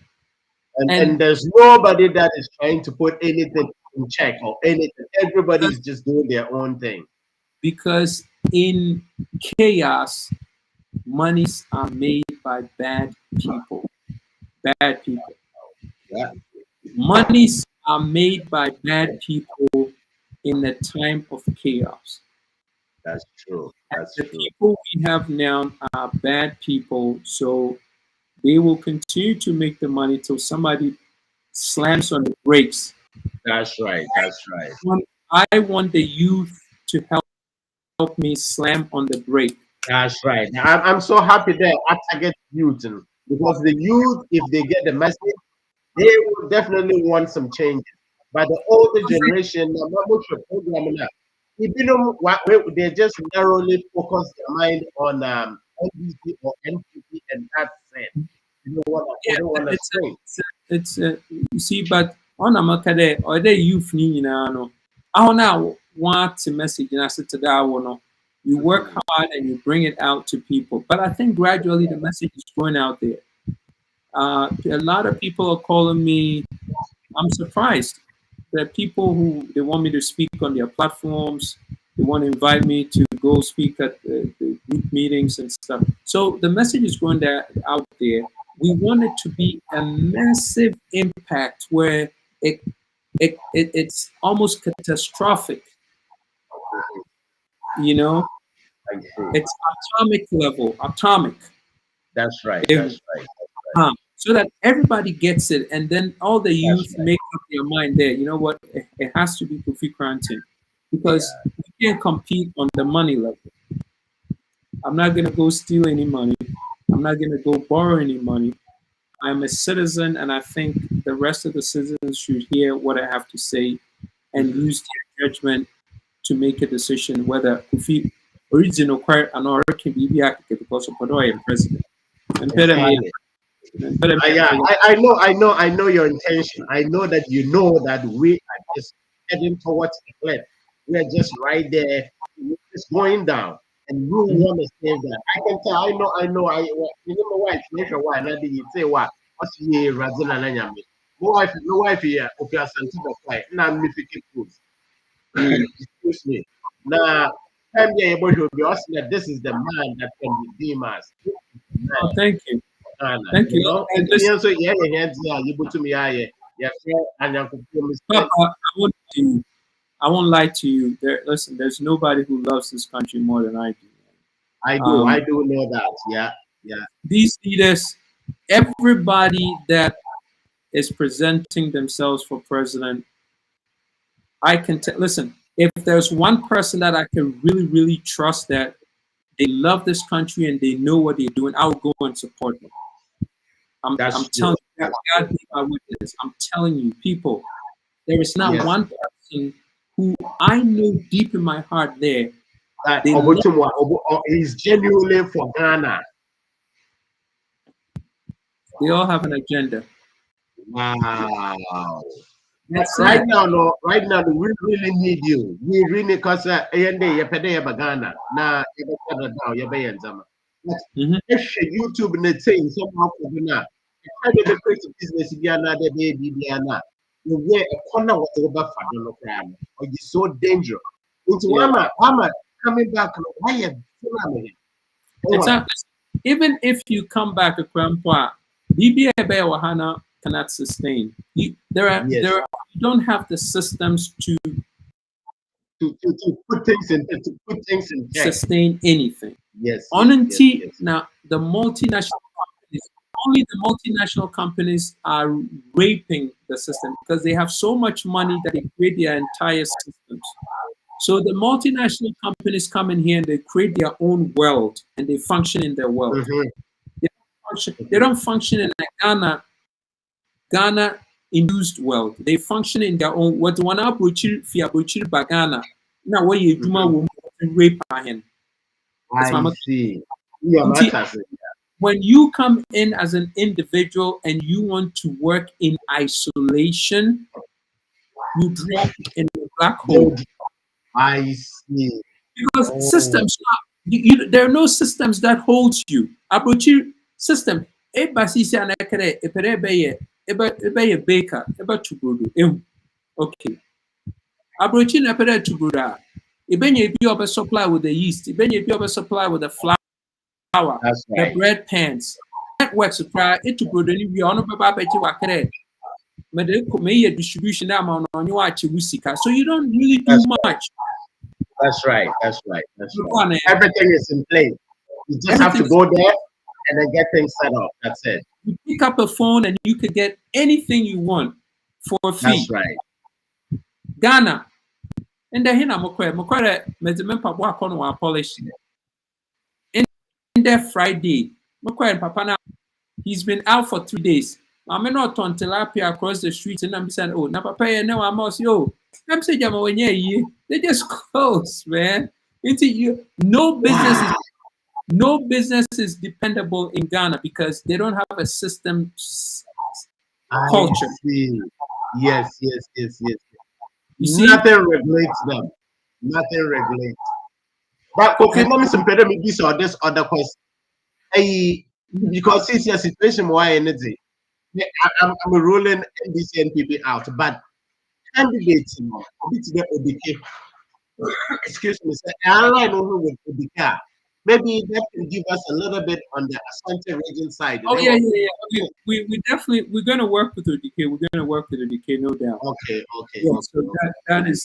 And there's nobody that is trying to put anything in check or anything. Everybody's just doing their own thing. Because in chaos, monies are made by bad people. Bad people. Yeah, Monies are made by bad people in the time of chaos. that's true. That's The true. people we have now are bad people, so they will continue to make the money till somebody slams on the brakes. That's right. That's right. I want the youth to help me slam on the brake. That's right. I'm so happy that I target youth because the youth, if they get the message, they will definitely want some changes. But the older generation, they just narrowly focus their mind on NDC or NPP, and that's it. You know what? They Yeah, don't want to swing. it's you see, but on Amakade or the youth ni no. I now want to message and I said to that one. You work hard and you bring it out to people. But I think gradually the message is going out there. A lot of people are calling me. I'm surprised that people who they want me to speak on their platforms, they want to invite me to go speak at the group meetings and stuff. So the message is going out there. We want it to be a massive impact where it's almost catastrophic. You know, I see. it's atomic level, atomic. That's right. If- That's right. so that everybody gets it, and then all the youth right. make up their mind there. You know what? It has to be Kofi Koranteng because we can't compete on the money level. I'm not gonna go steal any money. I'm not gonna go borrow any money. I'm a citizen, and I think the rest of the citizens should hear what I have to say and use their judgment to make a decision whether Kofi original quite an or can be because of Padoy president. And better me. Yeah, I know your intention. I know that you know that we are just heading towards the cliff. We are just right there. It's going down, and you want to save that. I can tell. I know. You know why? Why? Now you say what? What's ye Razina Nanyami? My wife here. Okay, Santiba Kai. Now me pick food. Excuse me. Now, time you're able to be asking that this is the man that can redeem us. This is the man. Oh, thank you. Thank You you. know, And and listen, so yeah, you put to me, yeah, and you Papa, I won't lie to you. Listen, there's nobody who loves this country more than I do. I do know that, yeah. These leaders, everybody that is presenting themselves for president, I can tell. Listen, if there's one person that I can really, really trust that they love this country and they know what they're doing, I'll go and support them. I'm telling you, God be my witness. I'm telling you, people, there is not Yes. one person who I know deep in my heart there, That they he's genuinely for Ghana. They all have an agenda. Wow. That's Right it. now, we really need you. We really, because Ghana. Now, YouTube and the thing, somehow, the business, baby, you wear a corner of the or you so dangerous. Into Mama coming back, why you Even if you come back a Krampwa, BBA Wahana cannot sustain. You don't have the systems to put things in check. Sustain anything. Yes. Now the multinational companies, only the multinational companies are raping the system because they have so much money that they create their entire systems. So the multinational companies come in here and they create their own world and they function in their world. They don't function in a Ghana induced world. They function in their own. What one up Bagana. Now what you do will rape him. I see. When you come in as an individual and you want to work in isolation, you drop in the black hole. I see. Because systems, there are no systems that holds you. Abuchi system. Baker, okay. Abuchi na pere tubura. Ibenye be of a supply with the yeast. Ibenye be of a supply with the flour. That's right. The bread pans. Network supply it to grow any we on papa wakere. May distribution amount on your musika. So you don't really do much. That's right. Everything is in place. You just have to go there and then get things set up. That's it. You pick up a phone and you could get anything you want for a fee. That's right. Ghana. And the hina mokwere mezemempa bwa kono wa polish. In there Friday, mokwere papa na he's been out for 3 days. I'm not on tilapia across the street and I'm saying, oh, na papa ya no amos yo. I'm saying jama wenye they just close, man. No business is dependable in Ghana because they don't have a system culture. Yes. You see, nothing regulates them. Nothing regulates. But okay, let me compare me this or this other question. Because it's a situation why anything. I'm ruling NDC and NPP out, but candidates, excuse me, I don't know with OBK. Maybe that can give us a little bit on the Asante region side. Oh yeah. We're gonna work with ODK. We're gonna work with ODK, no doubt. Okay. Yeah, so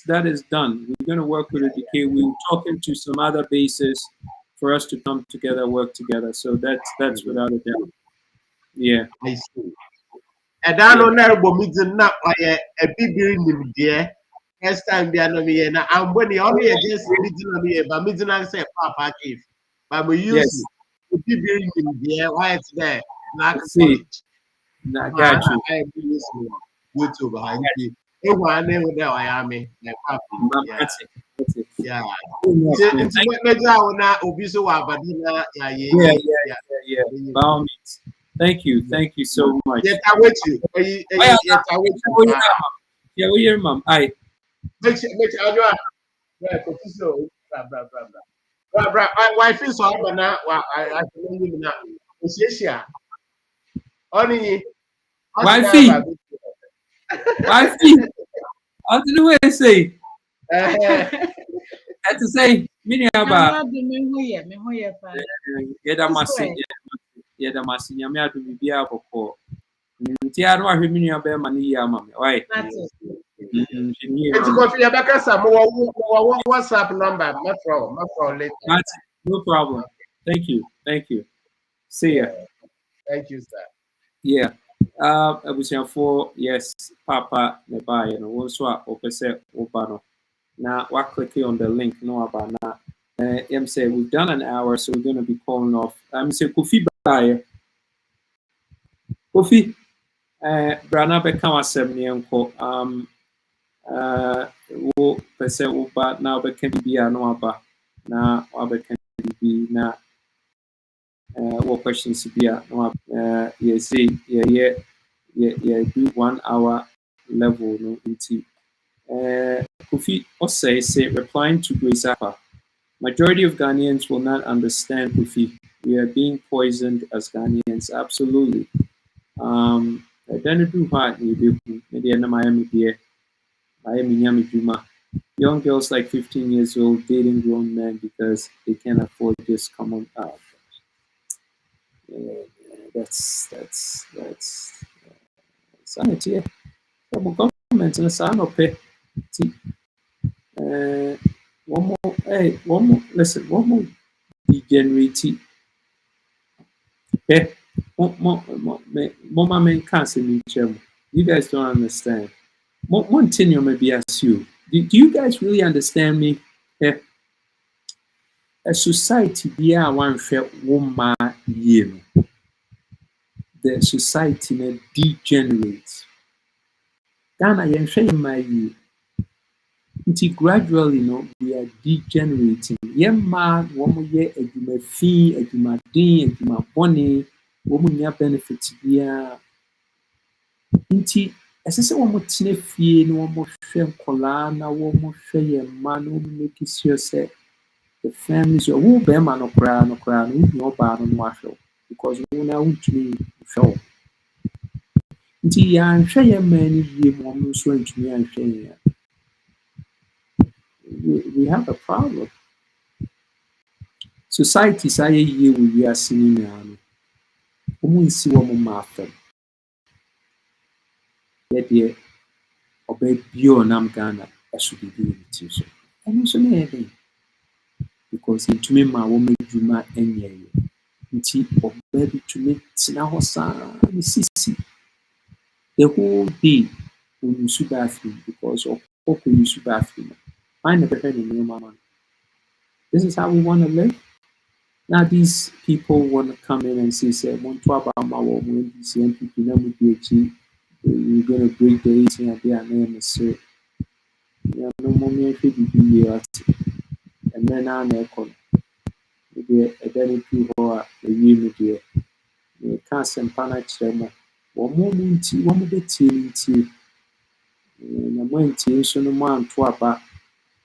that is done. We're gonna work with ODK. We're talking to some other bases for us to come together, work together. So that's without a doubt. Yeah. I see. And I don't know what we did not a big in there. First time they are me and I'm when the only just me, but me didn't say Papa Cave. But we use the big in there. Why it's there? Black college. I got you. I use YouTube behind you. Everyone there with I am like That's it. Yeah. Yeah. By all means. Thank you so much. Yeah, I with you. Yeah, we hear mom. Aye. Make wife is all but now I can now. Only wifey. How do you say? I had to say, meaning about. Yeah, the massy, you may have to be able for. Tiano, I mean, you bear money, mamma. Why? It's Kofi Abaka some WhatsApp number. No problem. Thank you. See ya. Thank you, sir. Yeah. I was here for yes, Papa Neba, you know, also opposite Obano. Now, what clicking on the link? No, about now. Say we've done an hour, so we're going to be calling off. Say Kofi Baye. Kofi, Brana Bekama 70 uncle. pese uba na obeka bibia no aba na obeka bibi na what questions bia no yeah say yeah do 1 hour level no into Kofi Osei say replying to Grace Appa, majority of Ghanaians will not understand Kofi. We are being poisoned as Ghanaians. Absolutely. Then do hard maybe Miami dear. Miami Juma. Young girls like 15 years old dating grown men because they can't afford just common that's sanity. Some government and sign up pay. One more one more listen, one more degenerate. Okay. More men can't see me. You guys don't understand. One thing you maybe ask you. Do you guys really understand me? Yeah. A society be a one fair woman year. The society na degenerates. Ghana yenhwɛ my year. Until gradually, we are degenerating. Yemma, woman ye eduma fi, eduma din, eduma boni, woman ya benefits bia. Until ɛsɛ sɛ wɔn tena fie na wɔn hwɛ nkɔlaa na wɔn hwɛ yɛn mma na wɔn make sure sɛ the families wo bɛrima no koraa no wohia ɔbaa no ahwɛ wo because wo na wontumi nhwɛ wo nti yɛanhwɛ yɛn mmaa no yie ma wɔn nso antumi anhwɛ yɛn we have a problem. Society saa yɛ yie wɔ wiase no nyinaa no wɔn nsi wɔn mma afɛm yɛdeɛ ɔbaa bi a ɔnam Ghana ɛso bibi wɔ ne ti so ɛno nso na yɛ den because ntumi ma wɔn adwuma nyɛ yɛ nti ɔbaa bi tumi tena hɔ saa ne sisi the whole day on use bathroom because of use bathroom. Find a better than your. This is how we want to live. Now these people want to come in and say, "Want to about my woman, we're gonna break the 18 of their name and say, yeah, no more me be and then I'm a con. Maybe a very few who are a year, you can't send Panach. One moment, one more bit into na mwantie nso no mu anto aba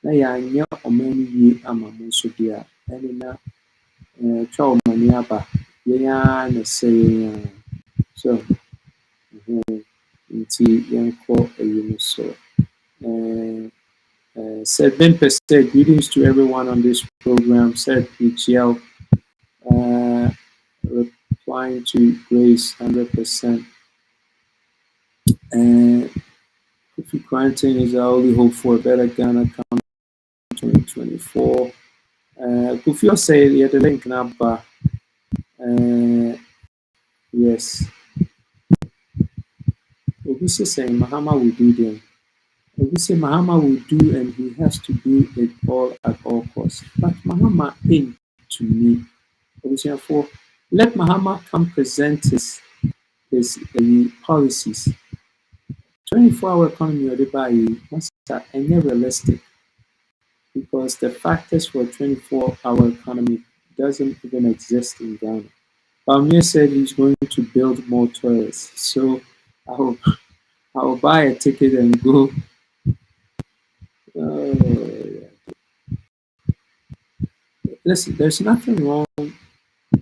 na yɛanyɛ ɔman no yie ama mo nso deɛ a ɛne na twa ɔmani aba yɛn ara na ɛsɛ yɛn so nti yɛnkɔ ayi no so 7% greetings to everyone on this program said HL replying to Grace 100% Kofi Koranteng is our only hope for a better Ghana come 2024. Kofi said he had a link number. Yes. Obi saying Mahama will do them. Obi say Mahama will do and he has to do it all at all costs. But Mahama ain't to me. Obi say for let Mahama come present his policies. 24-hour economy or the buy must and realistic because the factors for 24-hour economy doesn't even exist in Ghana. Bamir said he's going to build more toilets, so I'll buy a ticket and go. Listen, there's nothing wrong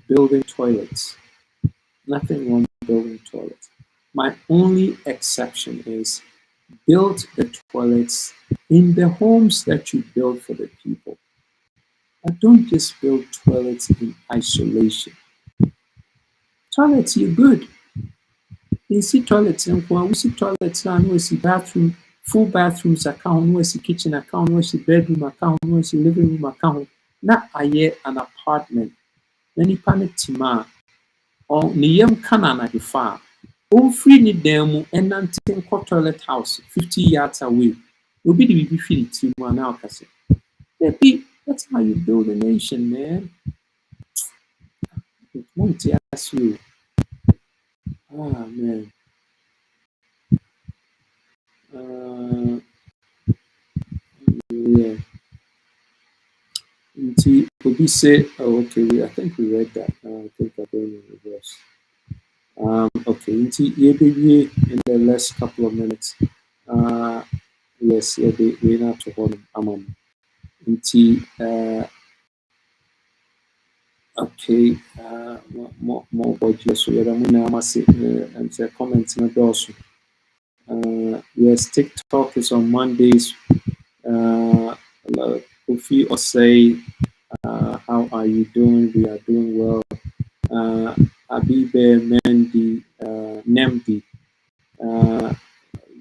building toilets. Nothing wrong building toilets. My only exception is build the toilets in the homes that you build for the people. But don't just build toilets in isolation. Toilets, you're good. You see toilets, and we see toilets now, we see bathroom, full bathrooms account, we see kitchen account, we see bedroom account, we see living room account. Not an apartment. Then you panic tima or niyam kanana the far. Free ni demo and nanting toilet house 50 yards away. Will be the BB feed to one now, Cassie. That's how you build a nation, man. It won't ask you. Ah, man. Could we say, oh, okay, I think we read that. I think I'm going in reverse. Okay, in the last couple of minutes. Yes, yeah, we're not to hold them. Okay, more budget. So you're and the comments in also. Yes, TikTok is on Mondays. Kofi or say, how are you doing? We are doing well. Abibe Mendy, Nemdi,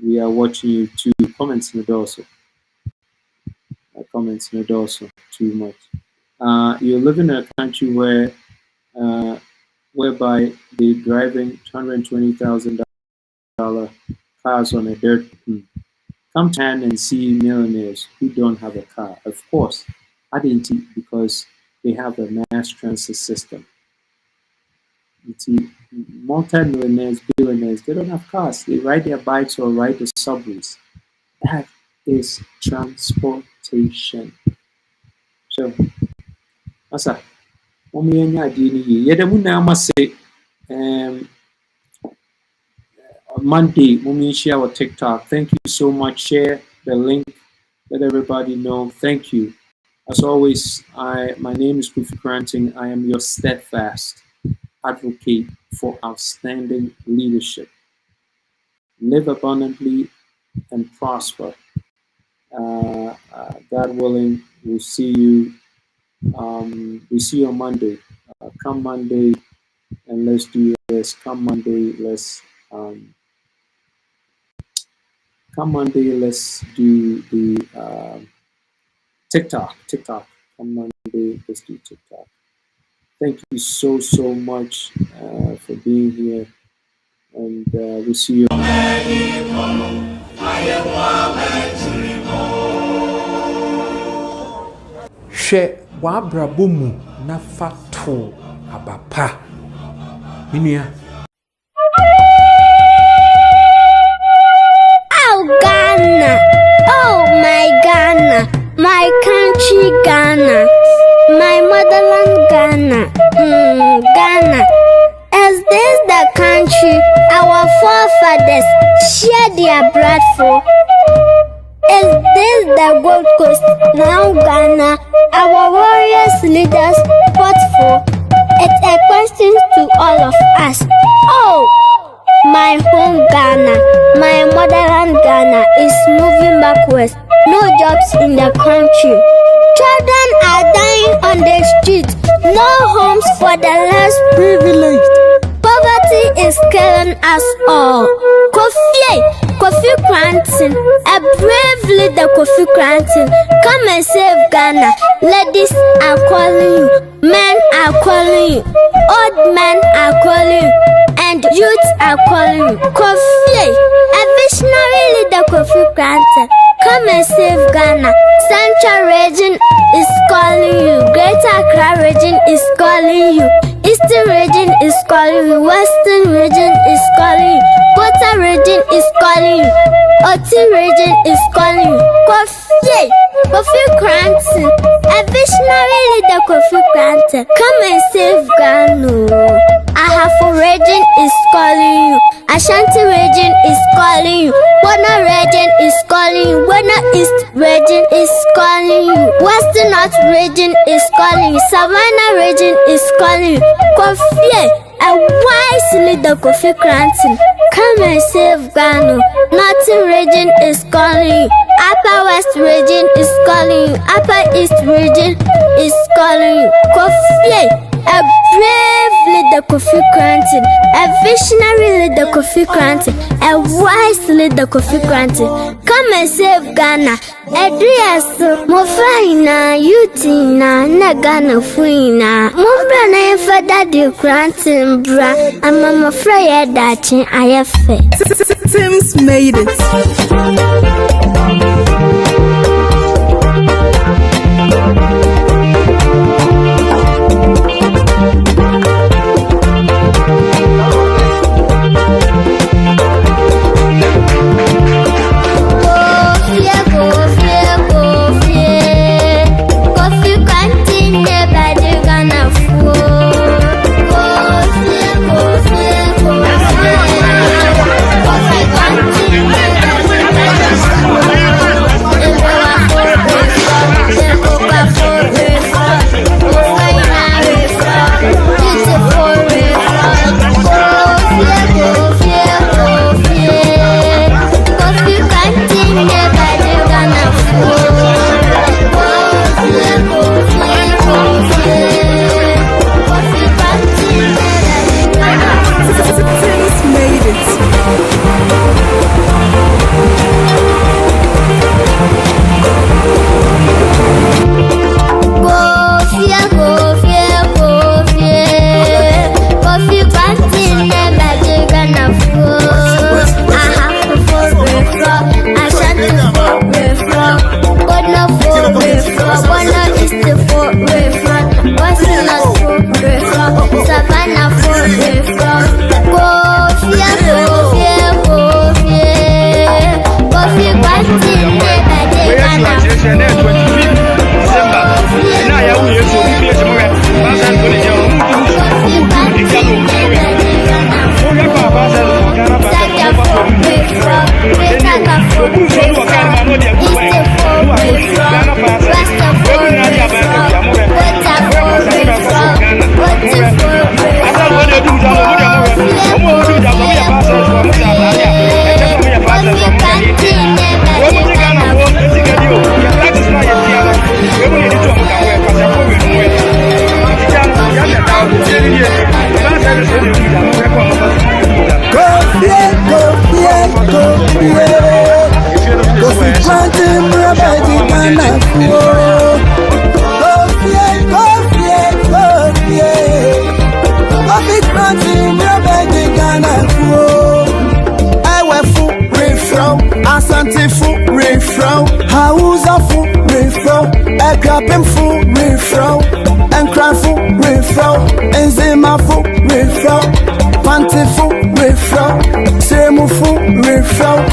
we are watching you too. Comments in the also. Comments in the also too much. You live in a country where, whereby they're driving $220,000 cars on a dirt. Come to hand and see millionaires who don't have a car. Of course, I didn't because they have a mass transit system. Multi-millionaires, billionaires, they don't have cars. They ride their bikes or ride the subways. That is transportation. So, Asa, on Monday, we share our TikTok. Thank you so much. Share the link. Let everybody know. Thank you. As always, my name is Kofi Koranteng. I am your steadfast advocate for outstanding leadership. Live abundantly and prosper. God willing, we'll see you. We see you on Monday. Come Monday, and let's do this. Come Monday, let's do the TikTok. Come Monday, let's do TikTok. Thank you so much for being here, and we'll see you. She wabrabo mu na fato abapa minia. Oh Ghana, oh my Ghana, my country Ghana, my motherland Ghana, Ghana. Is this the country our forefathers shed their blood for? Is this the Gold Coast, now Ghana, our warriors leaders fought for? It's a question to all of us. Oh, my home Ghana, my motherland Ghana is moving backwards. No jobs in the country. Children are dying on the streets. No homes for the less privileged. Poverty is killing us all. Kofi Koranteng, a brave leader Kofi Koranteng, come and save Ghana. Ladies are calling you, men are calling you, old men are calling you, and youths are calling you. Kofi, a visionary leader Kofi Koranteng, come and save Ghana. Central region is calling you, Greater Accra region is calling you, Eastern region is calling you, Western region is calling you, Quarter region is calling you, Oti region is calling you. Kofi Koranteng, a visionary leader Kofi Koranteng, come and save Ghana. Ahafo region is calling you, Ashanti region is calling you, Bono region is calling you, Bono East region is calling you, Western North region is calling you, Savannah region is calling you. Kofi, a wise leader Kofi Koranteng, come and save Ghana. Northern region is calling you, Upper West region is calling you, Upper East region is calling you. Kofi, a brave leader Kofi Koranteng, a visionary leader Kofi Koranteng, a wise leader Kofi Koranteng, come and save Ghana. Adrias, Mofraina, Yutina, Nagana Fuina, Mofrana, Fada de Koranteng, Bra, and Mama Freya Dachin, I have faith. Sims made it. Kofi Koranteng, Wabana is the for refrain. Wasina for refrain. Savannah for refrain. Kofi Koranteng refrain, same full refrain.